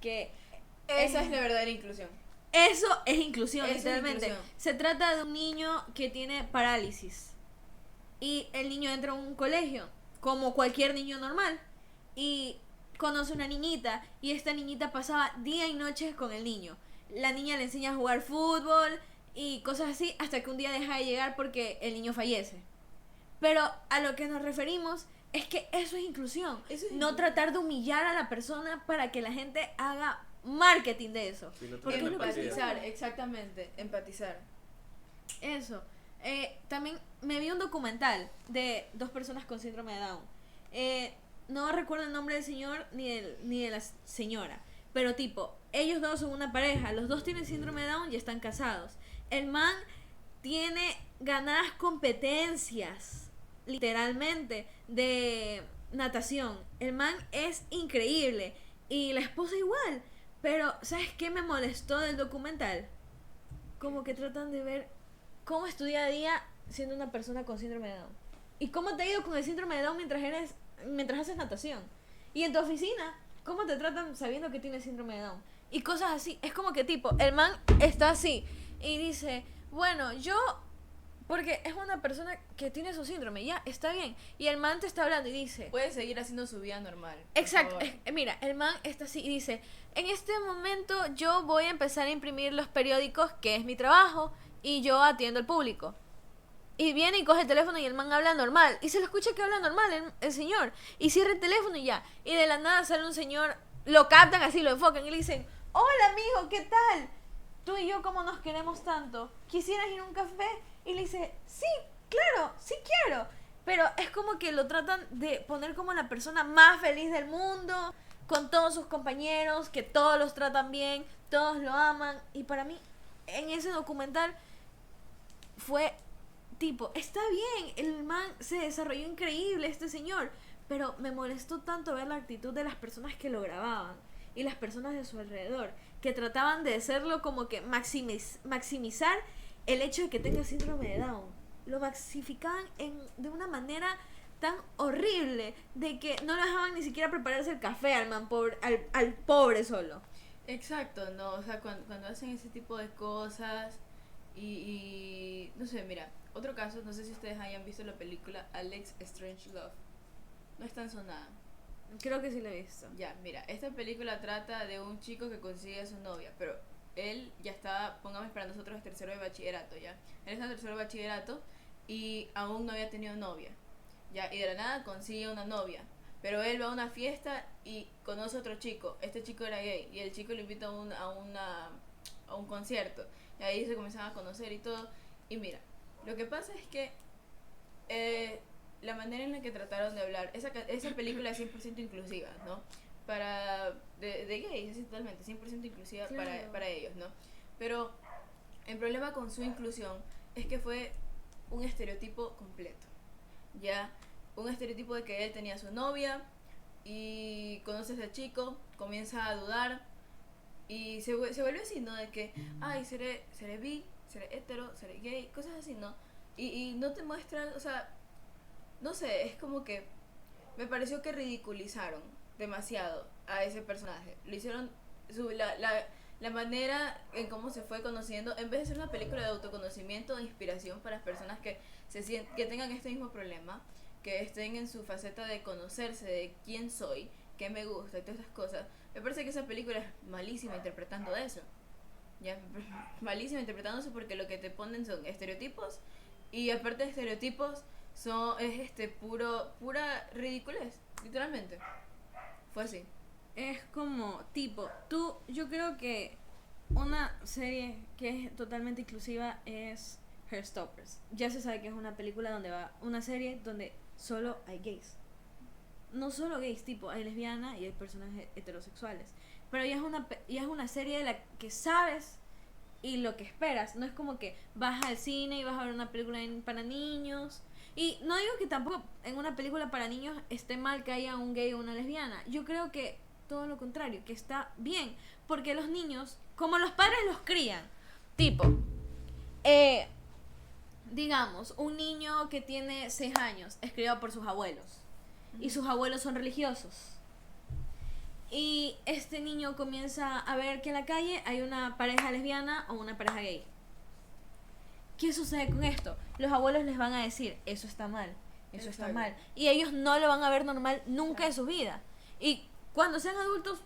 Que Esa es la verdadera inclusión. eso es inclusión, Eso es literalmente. inclusión. Se trata de un niño que tiene parálisis. Y el niño entra a un colegio, como cualquier niño normal. Y conoce una niñita. Y esta niñita pasaba día y noche con el niño. La niña le enseña a jugar fútbol y cosas así, hasta que un día deja de llegar porque el niño fallece. Pero a lo que nos referimos es que eso es inclusión. Eso es No inclusión. tratar de humillar a la persona para que la gente haga marketing de eso. Sí, no Porque tiene es lo que se empatía. Empatizar, exactamente, empatizar. Eso. También me vi un documental de dos personas con síndrome de Down. No recuerdo el nombre del señor ni de la señora. Pero tipo, ellos dos son una pareja. Los dos tienen síndrome de Down y están casados. El man tiene ganadas competencias, literalmente, de natación. El man es increíble. Y la esposa igual. Pero, ¿sabes qué me molestó del documental? Como que tratan de ver cómo es tu día a día siendo una persona con síndrome de Down. Y cómo te ha ido con el síndrome de Down mientras haces natación. Y en tu oficina, cómo te tratan sabiendo que tienes síndrome de Down. Y cosas así. Es como que tipo, el man está así y dice, bueno, yo Porque es una persona que tiene su síndrome, ya, está bien. Y el man te está hablando y dice... Puede seguir haciendo su vida normal. por Exacto, favor. mira, el man está así y dice, en este momento yo voy a empezar a imprimir los periódicos, que es mi trabajo, y yo atiendo al público. Y viene y coge el teléfono y el man habla normal, y se lo escucha que habla normal el señor, y cierra el teléfono y ya. Y de la nada sale un señor, lo captan así, lo enfocan y le dicen, hola amigo, ¿qué tal? Tú y yo cómo nos queremos tanto, ¿quisieras ir a un café? Y le dice, sí, claro, sí quiero. Pero es como que lo tratan de poner como la persona más feliz del mundo, con todos sus compañeros, que todos los tratan bien, todos lo aman. Y para mí, en ese documental, fue tipo, está bien, el man se desarrolló increíble, este señor. Pero me molestó tanto ver la actitud de las personas que lo grababan y las personas de su alrededor, que trataban de hacerlo como que maximizar el hecho de que tenga síndrome de Down. Lo maxificaban de una manera tan horrible, de que no lo dejaban ni siquiera prepararse el café al man, al pobre solo. Exacto, no, o sea, cuando hacen ese tipo de cosas no sé, mira, otro caso, no sé si ustedes hayan visto la película Alex Strange Love. No es tan sonada. Creo que sí lo he visto. Ya, mira, esta película trata de un chico que consigue a su novia, pero él ya está, pongamos para nosotros, el tercero de bachillerato, ya. Él está en tercero de bachillerato y aún no había tenido novia, ya, y de la nada consigue una novia. Pero él va a una fiesta y conoce a otro chico. Este chico era gay y el chico le invita a un concierto. Y ahí se comenzaban a conocer y todo. Y mira, lo que pasa es que la manera en la que trataron de hablar, esa película es 100% inclusiva, ¿no? De gays, es totalmente 100% inclusiva Claro. para ellos, ¿no? Pero el problema con su inclusión es que fue un estereotipo completo, ¿ya? Un estereotipo de que él tenía su novia y conoce a ese chico, comienza a dudar y se vuelve así, ¿no? De que, ay, seré bi, seré hetero, seré gay, cosas así, ¿no? Y no te muestran, o sea, no sé, es como que me pareció que ridiculizaron demasiado a ese personaje. Lo hicieron, la manera en cómo se fue conociendo, en vez de ser una película de autoconocimiento o de inspiración para las personas que que tengan este mismo problema, que estén en su faceta de conocerse, de quién soy, qué me gusta y todas estas cosas. Me parece que esa película es malísima interpretando eso. Ya, malísima interpretando eso porque lo que te ponen son estereotipos y aparte de estereotipos es pura ridiculez, literalmente. Fue así. Es como, tipo, yo creo que una serie que es totalmente inclusiva es Heartstoppers. Ya se sabe que es una película una serie donde solo hay gays. No solo gays, tipo, hay lesbianas y hay personas heterosexuales. Pero ya es una serie de la que sabes y lo que esperas. No es como que vas al cine y vas a ver una película para niños. Y no digo que tampoco en una película para niños esté mal que haya un gay o una lesbiana. Yo creo que todo lo contrario, que está bien. Porque los niños, como los padres los crían, tipo, digamos, un niño que tiene 6 años es criado por sus abuelos. Y sus abuelos son religiosos. Y este niño comienza a ver que en la calle hay una pareja lesbiana o una pareja gay. ¿Qué sucede con esto? Los abuelos les van a decir, eso está mal, eso está Exacto. mal. Y ellos no lo van a ver normal nunca en su vida. Y cuando sean adultos,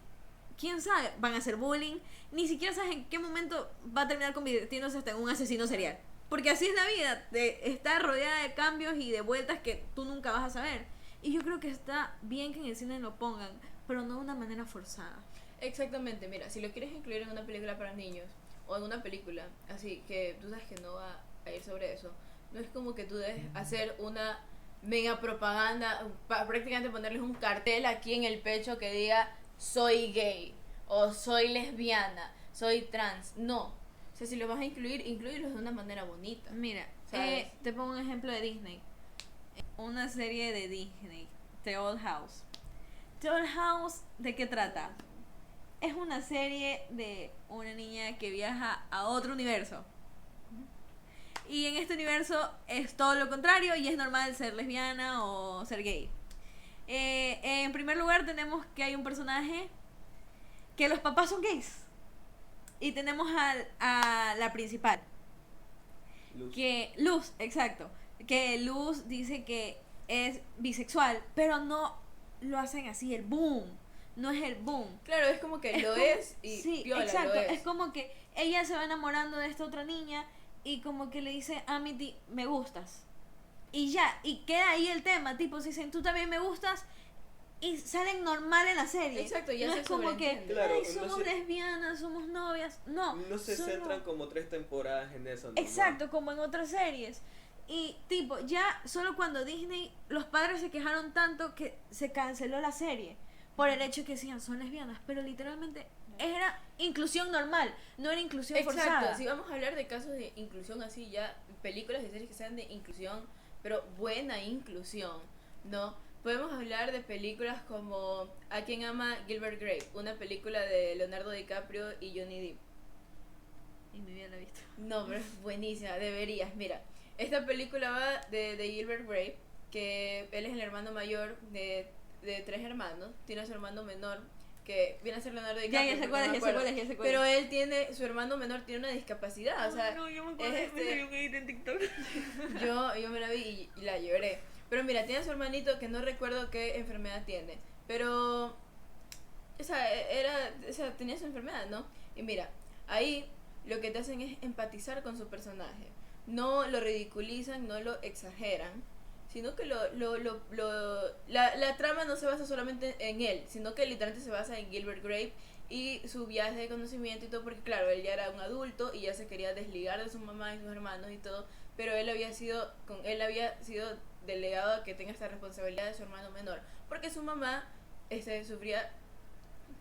quién sabe, van a hacer bullying. Ni siquiera sabes en qué momento va a terminar convirtiéndose hasta en un asesino serial. Porque así es la vida, está rodeada de cambios y de vueltas que tú nunca vas a saber. Y yo creo que está bien que en el cine lo pongan, pero no de una manera forzada. Exactamente, mira, si lo quieres incluir en una película para niños o en una película así que tú sabes que no va a ir sobre eso, no es como que tú debes hacer una mega propaganda, prácticamente ponerles un cartel aquí en el pecho que diga soy gay o soy lesbiana, soy trans. No, o sea, si lo vas a incluirlos de una manera bonita. Mira, ¿Sabes? te pongo un ejemplo de Disney. Una serie de Disney, The Old House. The Old House, ¿de qué trata? Es una serie de una niña que viaja a otro universo. Y en este universo es todo lo contrario y es normal ser lesbiana o ser gay. En primer lugar tenemos que hay un personaje que los papás son gays. Y tenemos a la principal. Luz. que Luz, exacto, que Luz dice que es bisexual, pero no lo hacen así, el boom, no es el boom. Claro, es como que lo como- es y sí, piola, exacto, lo es. es como que ella se va enamorando de esta otra niña y como que le dice a Amity, me gustas. Y ya, y queda ahí el tema, tipo, si dicen, tú también me gustas, y salen normal en la serie. Exacto, ya no se es como que, sobreentiende. Claro, ay, no somos se- lesbianas, somos novias. No, No se solo- centran como 3 temporadas en eso, ¿no? Exacto, como en otras series. Y tipo, ya solo cuando Disney, los padres se quejaron tanto que se canceló la serie por el hecho que decían son lesbianas, pero literalmente era inclusión normal, no era inclusión Exacto, forzada. si vamos a hablar de casos de inclusión así, ya películas y series que sean de inclusión, pero buena inclusión, ¿no? Podemos hablar de películas como A quien ama Gilbert Grape, una película de Leonardo DiCaprio y Johnny Depp. Y mi vida la he visto. No, pero es buenísima, deberías. Mira, esta película va de Gilbert Grape, que él es el hermano mayor de 3 hermanos, tiene a su hermano menor, que viene a ser Leonardo Ya, DiCaprio. ya sé porque cuál no es, me ya sé acuerdo. cuál es, ya sé cuál es. Pero él tiene, su hermano menor tiene una discapacidad, o sea, no, yo me acuerdo, me salió un edit en TikTok. yo me la vi y la lloré. Pero mira, tiene a su hermanito que no recuerdo qué enfermedad tiene, pero tenía su enfermedad, ¿no? Y mira, ahí lo que te hacen es empatizar con su personaje. No lo ridiculizan, no lo exageran, sino que la trama no se basa solamente en él, sino que literalmente se basa en Gilbert Grape y su viaje de conocimiento y todo, porque claro, él ya era un adulto y ya se quería desligar de su mamá y sus hermanos y todo, pero él había sido delegado a que tenga esta responsabilidad de su hermano menor, porque su mamá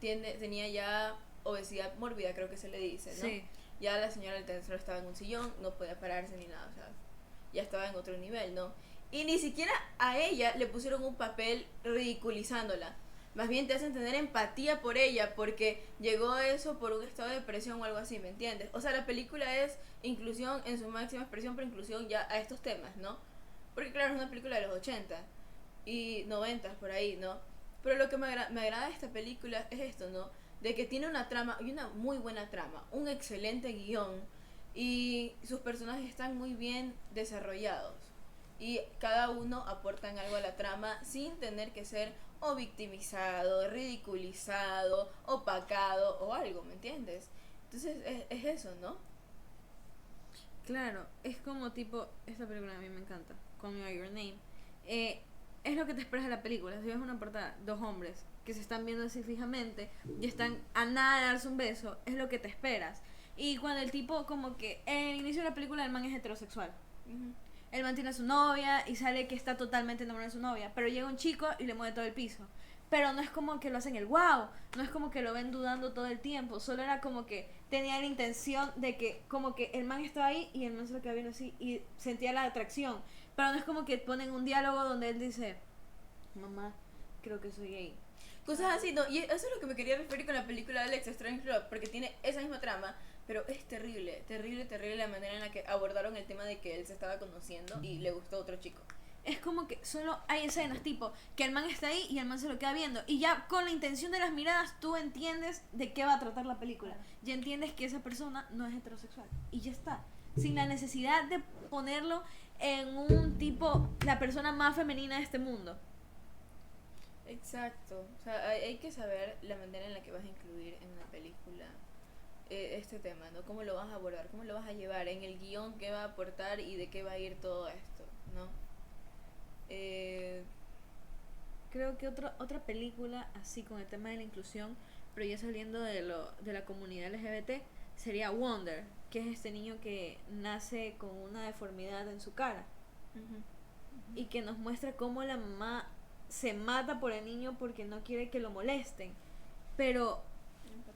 tenía ya obesidad mórbida, creo que se le dice, ¿no? Sí. Ya la señora del solo estaba en un sillón, no podía pararse ni nada, o sea, ya estaba en otro nivel, ¿no? Y ni siquiera a ella le pusieron un papel ridiculizándola. Más bien te hacen tener empatía por ella porque llegó a eso por un estado de depresión o algo así, ¿me entiendes? O sea, la película es inclusión en su máxima expresión, pero inclusión ya a estos temas, ¿no? Porque claro, es una película de los 80 y 90 por ahí, ¿no? Pero lo que me agrada de esta película es esto, ¿no? De que tiene una trama, y una muy buena trama, un excelente guión, y sus personajes están muy bien desarrollados. Y cada uno aportan algo a la trama sin tener que ser o victimizado, ridiculizado, opacado o algo, ¿me entiendes? Entonces es eso, ¿no? Claro, es como tipo, esta película a mí me encanta, Call Me By Your Name. Es lo que te esperas de la película. Si ves una portada, 2 hombres que se están viendo así fijamente y están a nada de darse un beso, es lo que te esperas. Y cuando el tipo, como que en el inicio de la película, el man es heterosexual. El man tiene a su novia y sale que está totalmente enamorado de su novia, pero llega un chico y le mueve todo el piso. Pero no es como que lo hacen el wow, no es como que lo ven dudando todo el tiempo, solo era como que tenía la intención de que como que el man estaba ahí y el man se lo quedaba viendo así y sentía la atracción. Pero no es como que ponen un diálogo donde él dice, mamá, creo que soy gay. Cosas así, ¿no? Y eso es lo que me quería referir con la película de Alex Strange Love, porque tiene esa misma trama, pero es terrible, terrible, terrible la manera en la que abordaron el tema de que él se estaba conociendo y le gustó otro chico. Es como que solo hay escenas tipo que el man está ahí y el man se lo queda viendo y ya con la intención de las miradas tú entiendes de qué va a tratar la película. Ya entiendes que esa persona no es heterosexual y ya está. Sin la necesidad de ponerlo en un tipo, la persona más femenina de este mundo. Exacto, o sea, hay que saber la manera en la que vas a incluir en una película este tema, ¿no? Cómo lo vas a abordar, cómo lo vas a llevar en el guión, qué va a aportar y de qué va a ir todo esto, ¿no? Creo que otra película así con el tema de la inclusión, pero ya saliendo de la comunidad LGBT, sería Wonder, que es este niño que nace con una deformidad en su cara y que nos muestra cómo la mamá se mata por el niño porque no quiere que lo molesten. Pero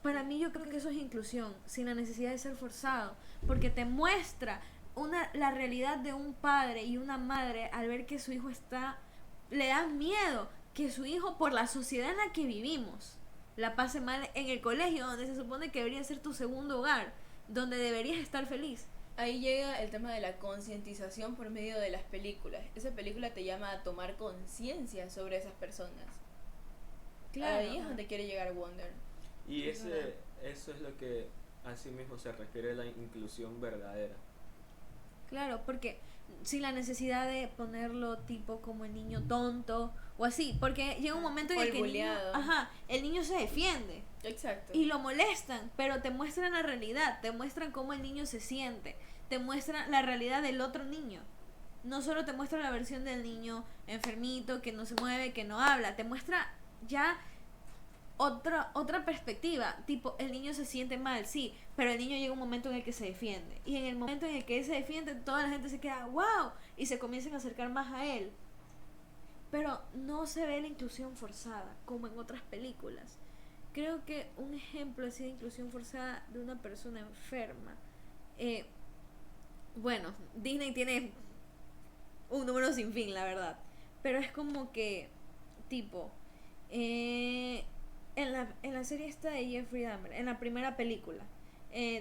para mí yo creo que eso es inclusión, sin la necesidad de ser forzado, porque te muestra la realidad de un padre y una madre al ver que su hijo le da miedo que su hijo, por la sociedad en la que vivimos, la pase mal en el colegio, donde se supone que debería ser tu segundo hogar, donde deberías estar feliz. Ahí llega el tema de la concientización por medio de las películas. Esa película te llama a tomar conciencia sobre esas personas. Claro. Ahí es donde quiere llegar Wonder. Y Es verdad. eso es lo que así mismo se refiere a la inclusión verdadera. Claro, porque sin la necesidad de ponerlo tipo como el niño tonto o así, porque llega un momento en O el el que el niño, buleado. el niño se defiende Exacto. y lo molestan, pero te muestran la realidad, te muestran cómo el niño se siente, te muestran la realidad del otro niño. No solo te muestra la versión del niño enfermito, que no se mueve, que no habla, te muestra ya otra perspectiva, tipo el niño se siente mal, sí, pero el niño llega un momento en el que se defiende, y en el momento en el que él se defiende toda la gente se queda wow y se comienzan a acercar más a él, pero no se ve la inclusión forzada como en otras películas. Creo que un ejemplo así de inclusión forzada de una persona enferma, bueno, Disney tiene un número sin fin, la verdad, pero es como que tipo en la serie esta de Jeffrey Dahmer, en la primera película,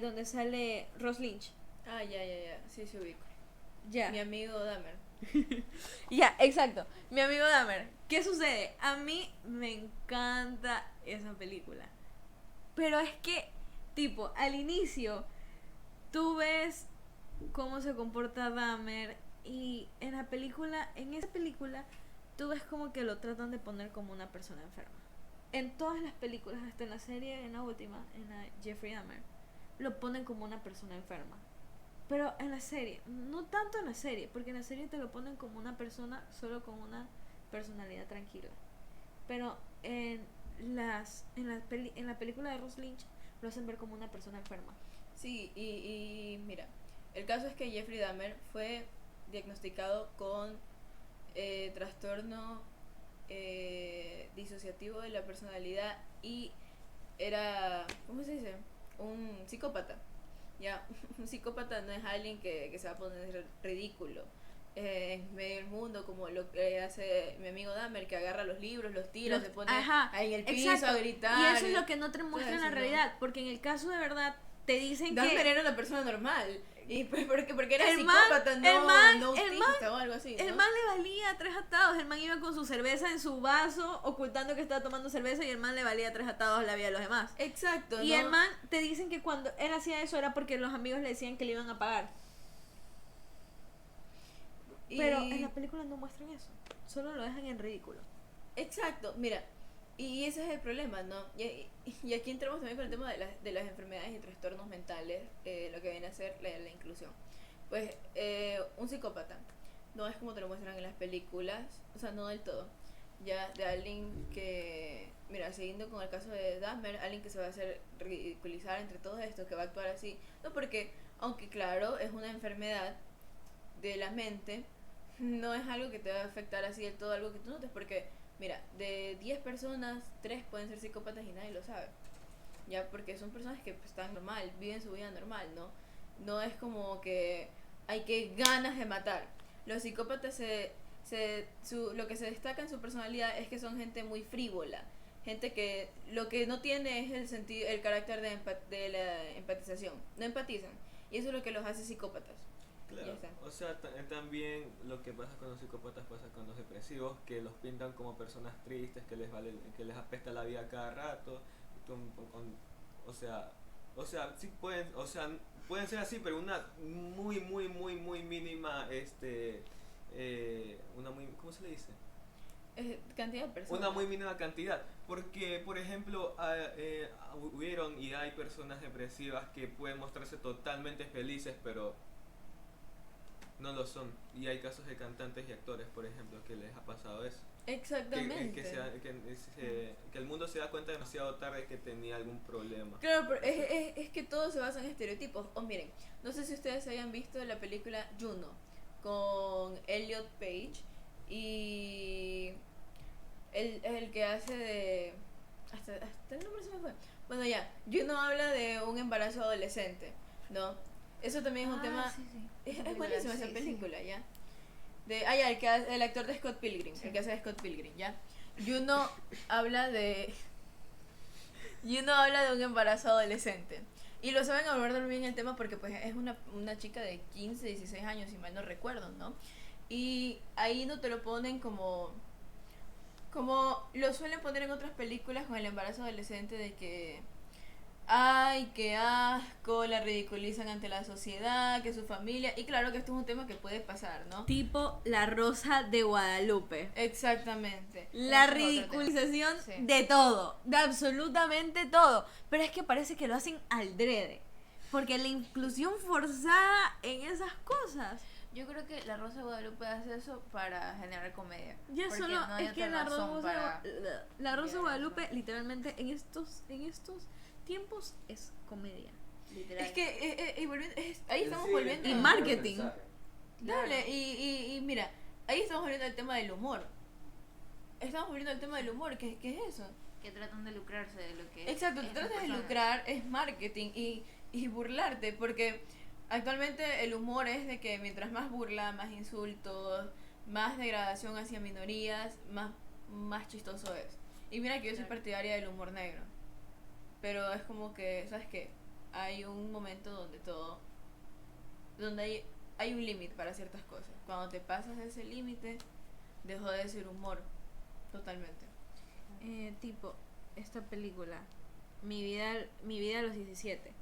donde sale Ross Lynch. Ah, ya. Sí, se ubico. Ya. Mi amigo Dahmer. Ya, exacto. Mi amigo Dahmer. ¿Qué sucede? A mí me encanta esa película. Pero es que, tipo, al inicio, tú ves cómo se comporta Dahmer y en esa película, tú ves como que lo tratan de poner como una persona enferma. En todas las películas, hasta en la serie, en la última, en la Jeffrey Dahmer, lo ponen como una persona enferma. Pero en la serie, no tanto en la serie, porque en la serie te lo ponen como una persona solo con una personalidad tranquila. Pero en la película de Ross Lynch lo hacen ver como una persona enferma. Sí, y mira, el caso es que Jeffrey Dahmer fue diagnosticado con trastorno disociativo de la personalidad y era, ¿cómo se dice? Un psicópata. Ya, un psicópata no es alguien que se va a poner ridículo en medio del mundo, como lo que hace mi amigo Dahmer, que agarra los libros, los tira, se pone ahí en el piso exacto. a gritar. Y eso es lo que no te muestra en la eso no. realidad, porque en el caso de verdad te dicen Dahmer que era una persona normal. Y porque era el man- psicópata, no, el man- no el autista o algo así. el ¿no? man le valía 3 atados. El man iba con su cerveza en su vaso, ocultando que estaba tomando cerveza, y el man le valía 3 atados la vida de los demás. Exacto. Y ¿no? el man te dicen que cuando él hacía eso era porque los amigos le decían que le iban a pagar. Pero en la película no muestran eso. Solo lo dejan en ridículo. Exacto, mira, y ese es el problema, ¿no? Y aquí entramos también con el tema de las enfermedades y trastornos mentales, lo que viene a ser la inclusión. Pues un psicópata no es como te lo muestran en las películas, o sea, no del todo. Ya de alguien que, mira, siguiendo con el caso de Dahmer, alguien que se va a hacer ridiculizar entre todos estos, que va a actuar así. No, porque, aunque claro, es una enfermedad de la mente, no es algo que te va a afectar así del todo, algo que tú notes, porque, mira, de 10 personas, 3 pueden ser psicópatas y nadie lo sabe. Ya, porque son personas que pues, están normal, viven su vida normal, ¿no? No es como que hay que ganas de matar. Los psicópatas lo que se destaca en su personalidad es que son gente muy frívola, gente que lo que no tiene es el carácter de la empatización, no empatizan, y eso es lo que los hace psicópatas. Claro, Ya está. o sea, también lo que pasa con los psicópatas pasa con los depresivos, que los pintan como personas tristes, que les apesta la vida cada rato, o sea, sí pueden ser así, pero una muy mínima, ¿cómo se le dice? Cantidad de personas. Una muy mínima cantidad, porque por ejemplo hubieron y hay personas depresivas que pueden mostrarse totalmente felices, pero no lo son, y hay casos de cantantes y actores, por ejemplo, que les ha pasado eso. Exactamente. Que el mundo se da cuenta demasiado tarde que tenía algún problema. Claro, pero es que todo se basa en estereotipos. Miren, no sé si ustedes hayan visto la película Juno con Elliot Page y el que hace de... Hasta el nombre se me fue. Bueno, ya, Juno habla de un embarazo adolescente, ¿no? Eso también es un tema... Sí, sí. Es buenísima esa película, ¿ya? El actor de Scott Pilgrim, el que hace de Scott Pilgrim, ¿ya? Juno habla de un embarazo adolescente. Y lo saben abordar bien el tema porque pues es una chica de 15, 16 años, si mal no recuerdo, ¿no? Y ahí no te lo ponen como lo suelen poner en otras películas con el embarazo adolescente, de que ay, qué asco, la ridiculizan ante la sociedad, que su familia, y claro que esto es un tema que puede pasar, ¿no? Tipo La Rosa de Guadalupe. Exactamente. La Ese es otro ridiculización tema. Sí. de todo, de absolutamente todo. Pero es que parece que lo hacen al drede. Porque la inclusión forzada en esas cosas. Yo creo que La Rosa de Guadalupe hace eso para generar comedia. Ya porque solo no hay es que otra razón para... La Rosa de llegar a Guadalupe eso. literalmente en estos tiempos es comedia. Literal. Es que ahí estamos Sí, volviendo. Y el marketing. mensaje. Dale, y mira, ahí estamos volviendo al tema del humor. Estamos volviendo al tema del humor, ¿qué es eso? Que tratan de lucrarse de lo que Exacto, es te las tratas de personas. lucrar, es marketing y burlarte, porque actualmente el humor es de que mientras más burla, más insultos, más degradación hacia minorías, más chistoso es. Y mira que yo soy Claro. partidaria del humor negro, pero es como que, ¿sabes qué? Hay un momento donde hay un límite para ciertas cosas. Cuando te pasas de ese límite, dejó de ser humor, totalmente. Tipo, esta película, Mi vida a los 17,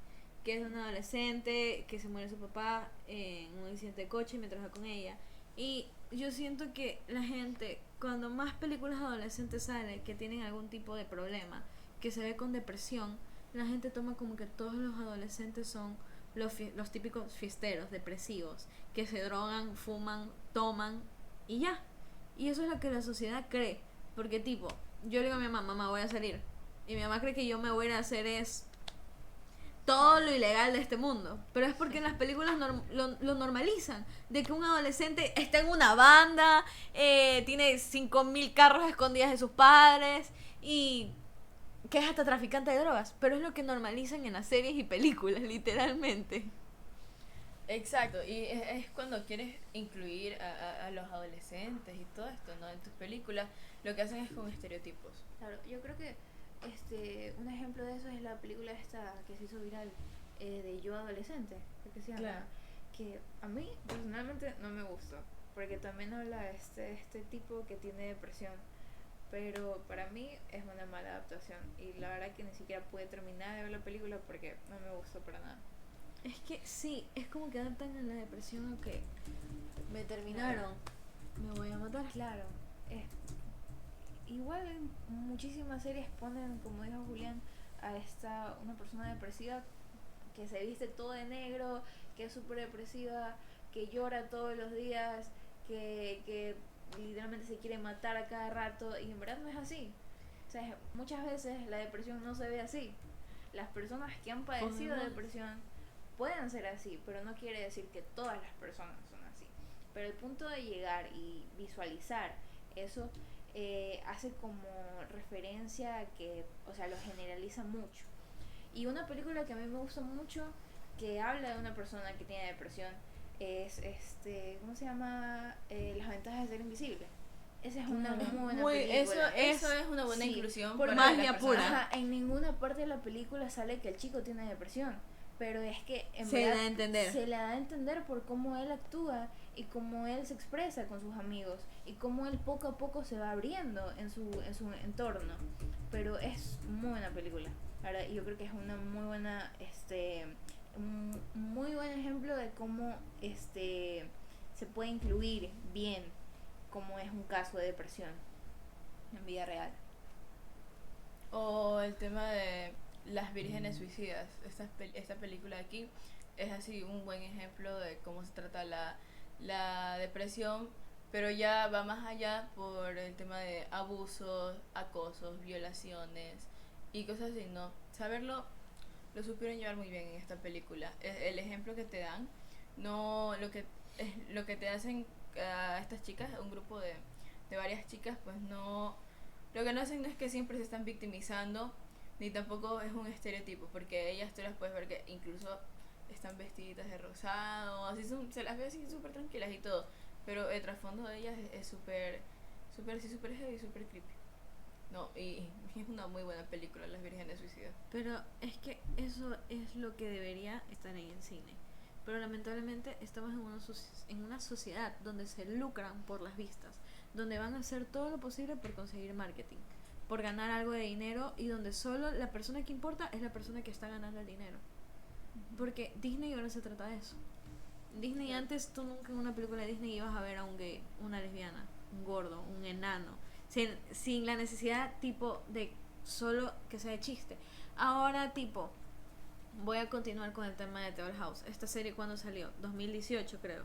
que es de una adolescente que se muere su papá en un accidente de coche mientras va con ella. Y yo siento que la gente, cuando más películas adolescentes salen que tienen algún tipo de problema, que se ve con depresión, la gente toma como que todos los adolescentes son los típicos fiesteros, depresivos, que se drogan, fuman, toman y ya. Y eso es lo que la sociedad cree. Porque tipo, yo le digo a mi mamá, mamá, voy a salir. Y mi mamá cree que yo me voy a ir a hacer todo lo ilegal de este mundo. Pero es porque en las películas lo normalizan. De que un adolescente está en una banda, tiene 5000 carros escondidos de sus padres y que es hasta traficante de drogas. Pero es lo que normalizan en las series y películas, literalmente. Exacto, y es cuando quieres incluir a los adolescentes y todo esto, ¿no? En tus películas, lo que hacen es con estereotipos. Claro, yo creo que un ejemplo de eso es la película esta que se hizo viral, de Yo Adolescente, creo que se llama. Claro. Que a mí personalmente no me gustó, porque también habla de este tipo que tiene depresión, pero para mí es una mala adaptación y la verdad que ni siquiera pude terminar de ver la película porque no me gustó para nada. Es que sí, es como que adaptan a la depresión o que me terminaron, me voy a matar. Claro, es igual en muchísimas series ponen, como dijo Julián, a una persona depresiva que se viste todo de negro, que es súper depresiva, que llora todos los días, que literalmente se quiere matar a cada rato, y en verdad no es así. O sea, muchas veces la depresión no se ve así. Las personas que han padecido Podemos- depresión pueden ser así, pero no quiere decir que todas las personas son así. Pero el punto de llegar y visualizar eso hace como referencia a que, o sea, lo generaliza mucho. Y una película que a mí me gusta mucho, que habla de una persona que tiene depresión, es ¿cómo se llama? Las ventajas de ser invisible. Esa es una muy buena película. Eso es una buena Sí, inclusión por para magia las pura. personas. Ajá, en ninguna parte de la película sale que el chico tiene depresión, pero es que en Se verdad da a entender. se le da a entender por cómo él actúa y cómo él se expresa con sus amigos y cómo él poco a poco se va abriendo en su entorno. Pero es muy buena película. Ahora, yo creo que es una muy buena un muy buen ejemplo de cómo se puede incluir bien como es un caso de depresión en vida real. O el tema de Las Vírgenes Suicidas. Esta película de aquí es así un buen ejemplo de cómo se trata la depresión, pero ya va más allá por el tema de abusos, acosos, violaciones y cosas así, ¿no? Saberlo, lo supieron llevar muy bien en esta película. El ejemplo que te dan, no lo que te hacen a estas chicas, un grupo de varias chicas, pues no, lo que no hacen no es que siempre se están victimizando, ni tampoco es un estereotipo, porque ellas tú las puedes ver que incluso están vestiditas de rosado, así se las ve así súper tranquilas y todo, pero el trasfondo de ellas es súper, súper, sí, súper heavy, súper creepy. No, y es una muy buena película, Las Vírgenes Suicidas. Pero es que eso es lo que debería estar en el cine. Pero lamentablemente estamos en una sociedad donde se lucran por las vistas, donde van a hacer todo lo posible por conseguir marketing. por ganar algo de dinero y donde solo la persona que importa es la persona que está ganando el dinero. Porque Disney ahora se trata de eso. Disney antes, tú nunca en una película de Disney ibas a ver a un gay, una lesbiana, un gordo, un enano, sin la necesidad tipo de solo que sea de chiste. Ahora tipo, voy a continuar con el tema de Tower House. Esta serie, ¿cuándo salió? 2018 creo.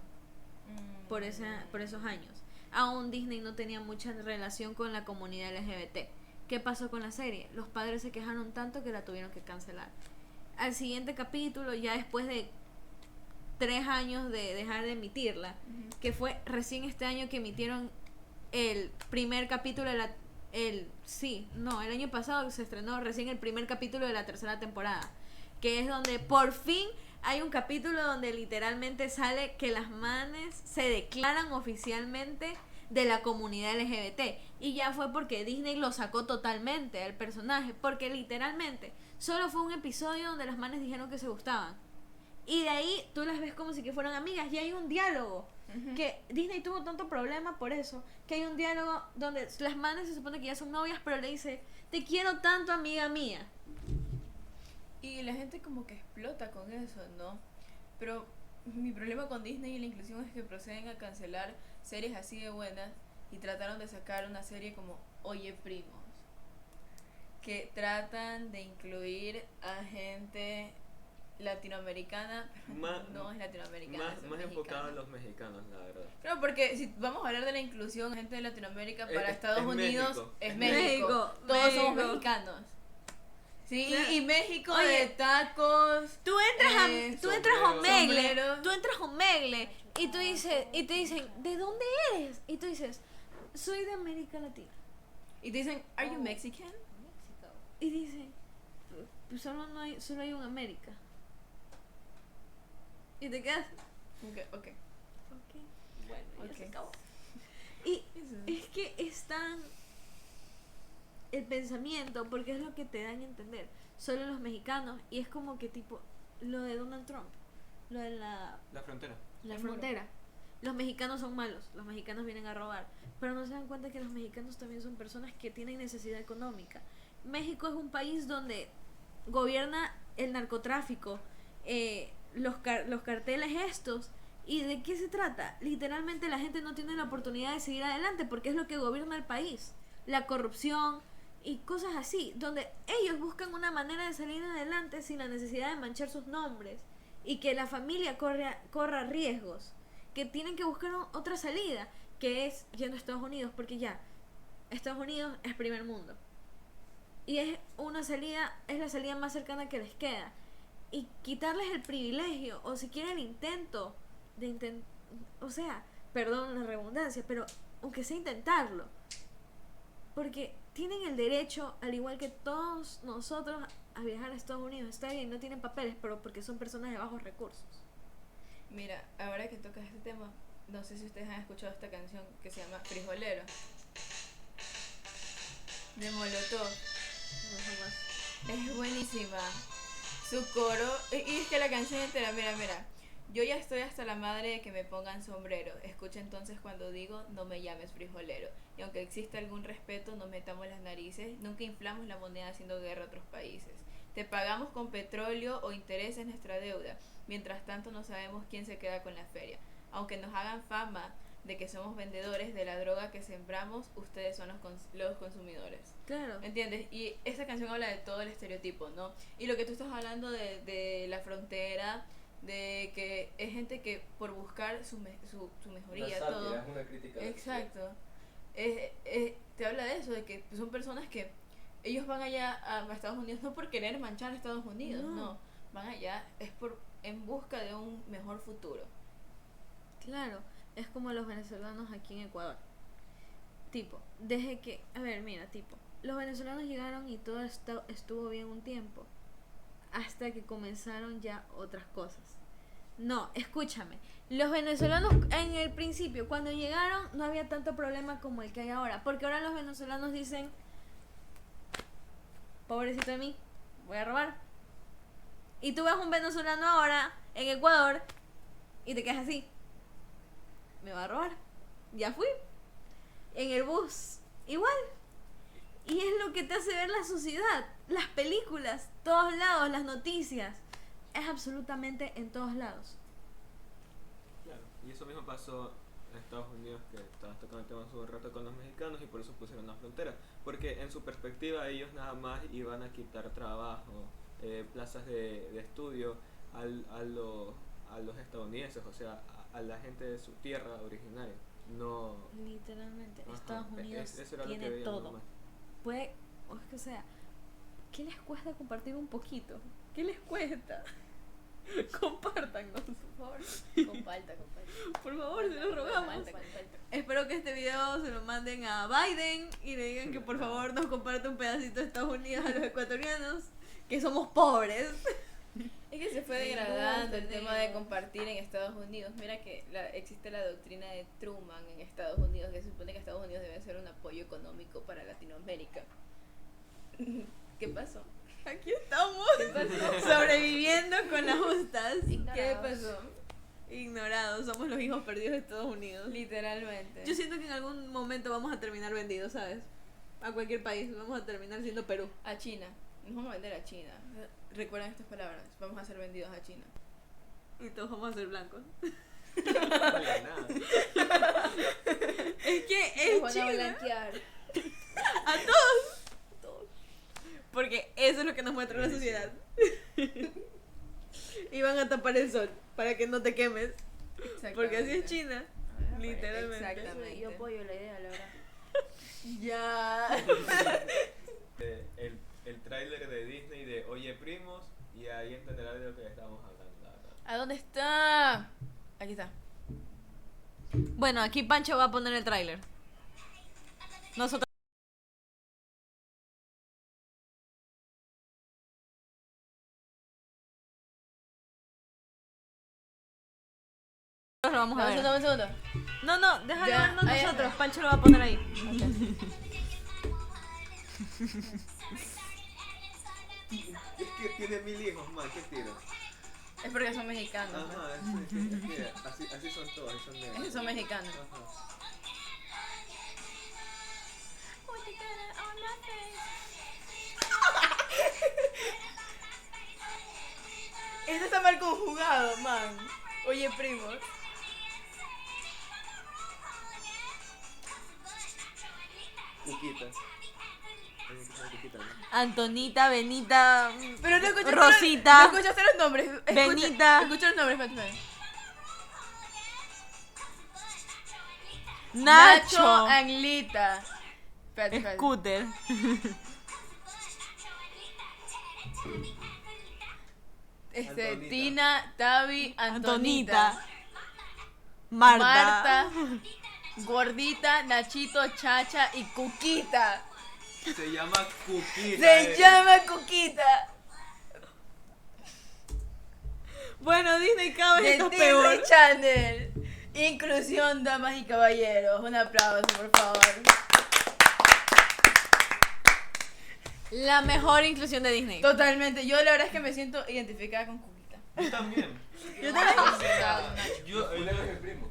Por esos años. Aún Disney no tenía mucha relación con la comunidad LGBT. ¿Qué pasó con la serie? Los padres se quejaron tanto que la tuvieron que cancelar. Al siguiente capítulo, ya después de 3 años de dejar de emitirla, que fue recién este año que emitieron el primer capítulo de el año pasado se estrenó recién el primer capítulo de la 3ª temporada, que es donde por fin hay un capítulo donde literalmente sale que las manes se declaran oficialmente de la comunidad LGBT, y ya fue porque Disney lo sacó totalmente al personaje, porque literalmente solo fue un episodio donde las manes dijeron que se gustaban, y de ahí tú las ves como si que fueran amigas, y hay un diálogo que Disney tuvo tanto problema por eso, que hay un diálogo donde las manes se supone que ya son novias, pero le dice, te quiero tanto, amiga mía. Y la gente como que explota con eso, ¿no? Pero mi problema con Disney y la inclusión es que proceden a cancelar series así de buenas y trataron de sacar una serie como Oye Primos, que tratan de incluir a gente latinoamericana, pero no es latinoamericana, Más es enfocado mexicana. en los mexicanos, la verdad. Claro, porque si vamos a hablar de la inclusión de gente de Latinoamérica para Estados es Unidos, México. es Es México. Todos somos México. mexicanos. Sí, Claro. y México Oye, de tacos. Tú entras a Omegle, sombrero. tú entras a Omegle y tú dices, y te dicen, ¿de dónde eres? Y tú dices, soy de América Latina. Y te dicen, ¿Are you Mexican? Y dicen, pues solo hay un América. Y te quedas, Ok. bueno, ya Ok. se acabó. Y Eso. es que es tan el pensamiento, porque es lo que te dan a entender, solo los mexicanos, y es como que tipo lo de Donald Trump, lo de la La frontera. la El frontera. Los mexicanos son malos, los mexicanos vienen a robar, pero no se dan cuenta que los mexicanos también son personas que tienen necesidad económica. México es un país donde gobierna el narcotráfico, los carteles estos. ¿Y de qué se trata? Literalmente la gente no tiene la oportunidad de seguir adelante porque es lo que gobierna el país. La corrupción y cosas así, donde ellos buscan una manera de salir adelante sin la necesidad de manchar sus nombres y que la familia corra riesgos, que tienen que buscar otra salida, que es yendo a Estados Unidos, porque ya Estados Unidos es primer mundo y es una salida, es la salida más cercana que les queda, y quitarles el privilegio o siquiera el intento de o sea, perdón la redundancia, pero aunque sea intentarlo, porque tienen el derecho, al igual que todos nosotros, a viajar a Estados Unidos. Está bien, no tienen papeles, pero porque son personas de bajos recursos. Mira, ahora que tocas este tema, no sé si ustedes han escuchado esta canción que se llama Frijolero, de Molotov. No, jamás. Es buenísima. Su coro, y es que la canción entera, mira. Yo ya estoy hasta la madre de que me pongan sombrero. Escucha entonces cuando digo, no me llames frijolero. Y aunque exista algún respeto, no metamos las narices. Nunca inflamos la moneda haciendo guerra a otros países. Te pagamos con petróleo o intereses nuestra deuda. Mientras tanto no sabemos quién se queda con la feria. Aunque nos hagan fama de que somos vendedores de la droga que sembramos, ustedes son los consumidores. Claro. ¿Entiendes? Y esta canción habla de todo el estereotipo, ¿no? Y lo que tú estás hablando de la frontera, de que es gente que por buscar su mejoría, todo. Es una crítica. Exacto. Te habla de eso, de que son personas que ellos van allá a Estados Unidos no por querer manchar a Estados Unidos, no. Van allá es en busca de un mejor futuro. Claro, es como los venezolanos aquí en Ecuador. Tipo, desde que, a ver, mira, tipo, los venezolanos llegaron y todo estuvo bien un tiempo, hasta que comenzaron ya otras cosas. No, escúchame, los venezolanos en el principio, cuando llegaron, no había tanto problema como el que hay ahora, porque ahora los venezolanos dicen, pobrecito de mí, voy a robar. Y tú ves un venezolano ahora en Ecuador y te quedas así, me va a robar, ya fui. En el bus, igual. Y es lo que te hace ver la sociedad, las películas, todos lados, las noticias. Es absolutamente en todos lados. Claro, y eso mismo pasó en Estados Unidos, que estabas tocando el tema hace un rato con los mexicanos y por eso pusieron la frontera. Porque en su perspectiva ellos nada más iban a quitar trabajo, plazas de estudio a los estadounidenses, o sea, a la gente de su tierra originaria. No. Literalmente, Ajá, Estados Unidos eso era lo que tiene veían todo. nomás. Puede, o sea, ¿qué les cuesta compartir un poquito? ¿Qué les cuesta? Compártanos, por favor. Comparta. Por favor, se los rogamos. Comparta. Espero que este video se lo manden a Biden y le digan que por favor nos comparte un pedacito de Estados Unidos a los ecuatorianos, que somos pobres. Es que se fue degradando el tema de compartir en Estados Unidos. Mira que existe la doctrina de Truman en Estados Unidos, que se supone que Estados Unidos debe ser un apoyo económico para Latinoamérica. ¿Qué pasó? Aquí estamos, ¿Qué pasó? sobreviviendo con las justas. ¿Qué pasó? Ignorados, somos los hijos perdidos de Estados Unidos. Literalmente. Yo siento que en algún momento vamos a terminar vendidos, ¿sabes? A cualquier país, vamos a terminar siendo Perú. A China. Nos vamos a vender a China. Recuerden estas palabras. Vamos a ser vendidos a China. Y todos vamos a ser blancos. No había nada. Es que Nos es van a China. blanquear. A todos. Porque eso es lo que nos muestra la sociedad. Y van a tapar el sol para que no te quemes. Porque así es China. Literalmente. Exactamente. Yo apoyo la idea, la verdad. Ya. El tráiler de Disney de Oye Primos, y ahí entenderás de lo que estamos hablando, la verdad. ¿A dónde está? Aquí está. Bueno, aquí Pancho va a poner el tráiler. Nosotros lo vamos a Dame ver. un segundo. No, déjalo Ya, vernos ahí nosotros. está. Pancho lo va a poner ahí. Es que tiene 1000 hijos, man, ¿qué tiro? Es porque son mexicanos. Ajá, así son todos, son negros. Esos son mexicanos. Ajá. Esto está mal conjugado, man. Oye, primos. Cuquita. Cuquita, ¿no? Antonita, Benita, Pero no escuchaste Rosita, no escuchaste los nombres. Benita. Escucha los nombres, espérate. Nacho, Anglita. Espérate. Scooter, Antonita. Tina, Tavi, Antonita, Antonita. Marta. Gordita, Nachito, Chacha y Cuquita. Se llama Cuquita. Se llama Cuquita. Bueno, Disney cada vez De está Disney peor. Channel. Inclusión, damas y caballeros. Un aplauso, por favor. La mejor inclusión de Disney. Totalmente. Yo la verdad es que me siento identificada con Cuquita. Yo también. Yo también.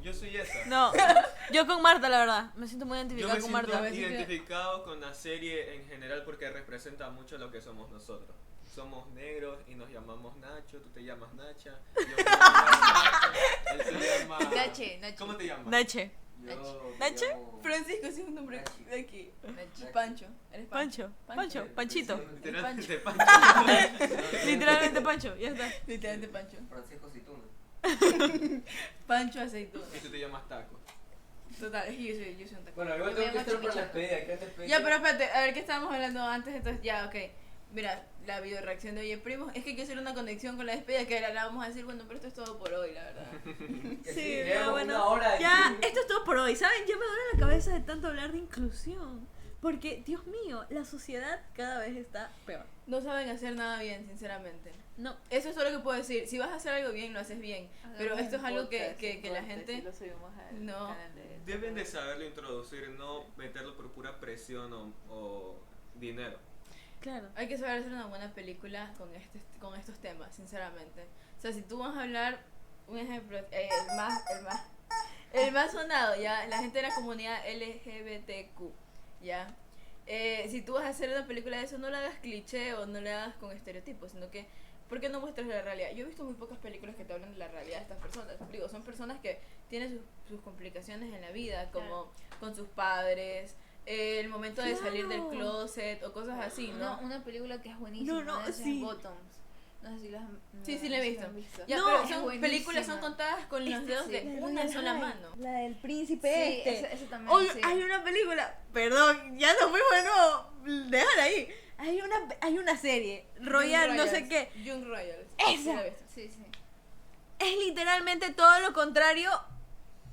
Yo soy esa. No, yo con Marta, la verdad. Me siento muy Yo identificada me con siento Marta. identificado con la serie en general porque representa mucho lo que somos nosotros. Somos negros y nos llamamos Nacho, tú te llamas Nacha, yo me llamo Nacho, él se llama... Nache. ¿Cómo te llamas? Nache. Yo ¿Nacho? me llamo Francisco, ese es un nombre Nachi. de aquí. Nachi. Pancho. Eres Pancho, Pancho, Panchito. Literalmente Pancho. Pancho. Literalmente Pancho, ya está. Literalmente Pancho. Francisco Cituna. Pancho aceituna. Y tú te llamas Taco. Total, es que yo soy un taco. Bueno, igual Yo tengo me que llamo estar por la Chiquichaco. despedida. ¿Qué despedida? Ya, pero espérate, a ver qué estábamos hablando antes, entonces ya, ok. Mira, la video reacción de Oye Primos, es que hay que hacer una conexión con la despedida, que ahora la vamos a decir, bueno, pero esto es todo por hoy, la verdad. Que Sí, llevamos no, bueno, una hora de- ya, esto es todo por hoy, ¿saben? Ya me duele la cabeza de tanto hablar de inclusión. Porque, Dios mío, la sociedad cada vez está peor. No saben hacer nada bien, sinceramente. No, Eso es todo lo que puedo decir. Si vas a hacer algo bien, lo haces bien. Pero esto es algo que la gente... No. Deben de saberlo introducir, no meterlo por pura presión o dinero. claro. Hay que saber hacer una buena película con estos temas, sinceramente. O sea, si tú vas a hablar, un ejemplo, el más sonado, ya, la gente de la comunidad LGBTQ, ya. si tú vas a hacer una película de eso, no la hagas cliché o no la hagas con estereotipos, sino que, ¿por qué no muestras la realidad? Yo he visto muy pocas películas que te hablan de la realidad de estas personas. Digo, son personas que tienen sus complicaciones en la vida, como Claro. con sus padres, el momento de salir del Claro. closet o cosas así, ¿no? Una película que es buenísima. No, es sí. Bottoms. No sé si las han Sí, sí la he si visto. han visto. Ya, No, pero es son buenísima. películas son contadas con los dedos de sí. una sola mano. La del príncipe Sí, este. ese también. Oye, sí. hay una película, perdón, ya no fuimos de nuevo, déjala ahí. Hay una serie, Royal, Young no sé Royals. qué. Young Royals. Esa. Sí la he visto. Sí, sí. Es literalmente todo lo contrario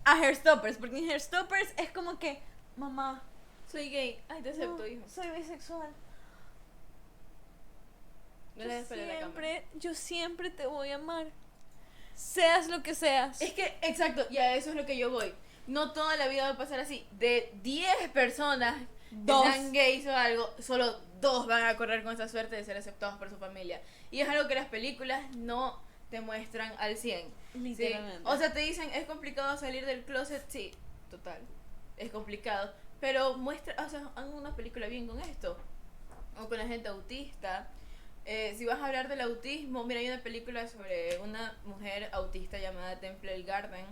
a Hairstoppers, porque en Hairstoppers es como que, mamá, Soy gay. Ay, te acepto, no, hijo. soy bisexual. No le des pelea a la cámara. Yo siempre te voy a amar. Seas lo que seas. Es que, exacto, y a eso es lo que yo voy. No toda la vida va a pasar así. De 10 personas que Dos. sean gays o algo, solo 2 van a correr con esa suerte de ser aceptados por su familia. Y es algo que las películas no te muestran al 100. ¿sí? Literalmente. O sea, te dicen, es complicado salir del closet. Sí, total. Es complicado. Pero muestra, o sea, hagan una película bien con esto. O con la gente autista. Si vas a hablar del autismo, mira, hay una película sobre una mujer autista llamada Temple Garden.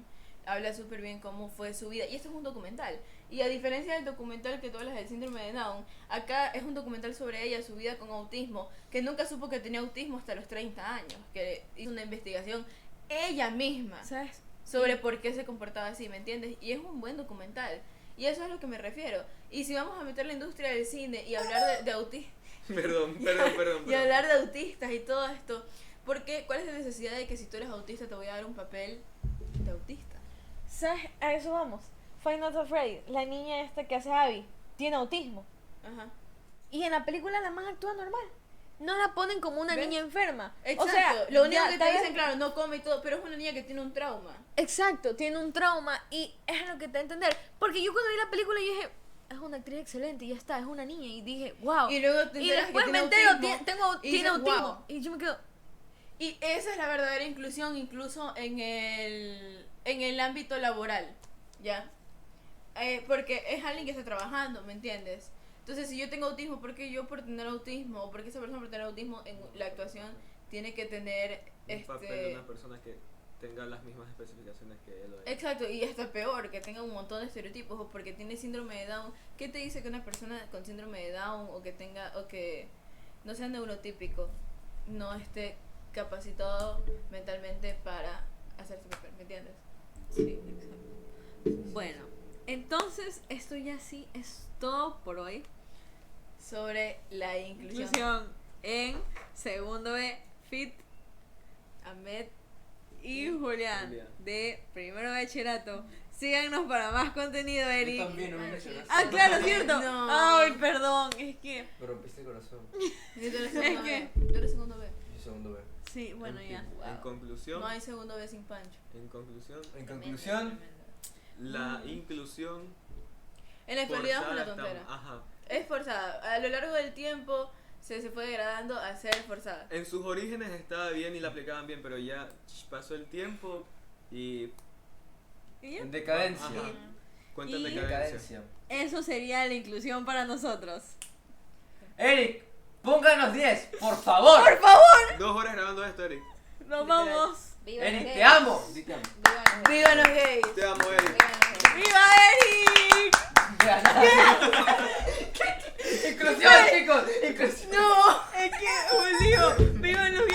Habla súper bien cómo fue su vida. Y esto es un documental. Y a diferencia del documental que tú hablas del síndrome de Down, acá es un documental sobre ella, su vida con autismo, que nunca supo que tenía autismo hasta los 30 años. Que hizo una investigación ella misma ¿Sabes? sobre por qué se comportaba así, ¿me entiendes? Y es un buen documental. Y eso es a lo que me refiero. Y si vamos a meter la industria del cine y hablar de autismo Perdón. y hablar de autistas y todo esto, ¿por qué? ¿Cuál es la necesidad de que si tú eres autista te voy a dar un papel de autista? ¿Sabes? A eso vamos. Five Nights at Freddy, la niña esta que hace Abby, tiene autismo. Ajá. Y en la película la man actúa normal. No la ponen como una ¿Ves? niña enferma. Exacto. O sea, lo único ya, que te tal vez- dicen, claro, no come y todo, pero es una niña que tiene un trauma. Exacto, tiene un trauma y es lo que te da a entender. Porque yo cuando vi la película yo dije, es una actriz excelente y ya está, es una niña. Y dije, wow. Y luego te Y enteras después que me tiene entero, autismo, y tiene dices, autismo. "Wow". Y yo me quedo, Y esa es la verdadera inclusión, incluso en el ámbito laboral, ¿ya? Porque es alguien que está trabajando, ¿me entiendes? Entonces, si yo tengo autismo, ¿por qué yo por tener autismo? ¿O por qué esa persona por tener autismo en la actuación tiene que tener Un papel de una persona que tenga las mismas especificaciones que él o ella. Exacto, y hasta peor, que tenga un montón de estereotipos, o porque tiene síndrome de Down. ¿Qué te dice que una persona con síndrome de Down o que tenga, o que no sea neurotípico, no esté capacitado mentalmente para hacer su papel, ¿me entiendes? sí, exacto. Bueno, entonces esto ya sí es todo por hoy. Sobre la inclusión. Inclusión en segundo B, Fit Ahmed, y Julián Julián. de primero bachillerato. Síganos para más contenido, Eri. Yo también, no me mencionaste. Ah, claro, cierto. No. Ay, perdón, es que Me rompiste el corazón. tú eres segundo Es que- B. Tú eres segundo B. Yo segundo B. sí, bueno, ya. En conclusión, No hay segundo B sin Pancho. en conclusión, En conclusión, la inclusión En la actualidad es una forzada tontera. ajá. Es forzada. A lo largo del tiempo se fue degradando a ser forzada. En sus orígenes estaba bien y la aplicaban bien, pero ya pasó el tiempo y ¿Y ya? en decadencia. Ajá. Cuenta Y- de decadencia. Decadencia. Eso sería la inclusión para nosotros. Eric, pónganos 10, por favor. 2 horas grabando esto, Eric. Nos vamos. Viva Eric, los te gays. amo. Di te amo. ¡Viva los gays! Te amo, Eric. Viva los gays. ¡Viva Eric! Inclusión, chicos. Inclusión. No, es que un lío. ¡Viva los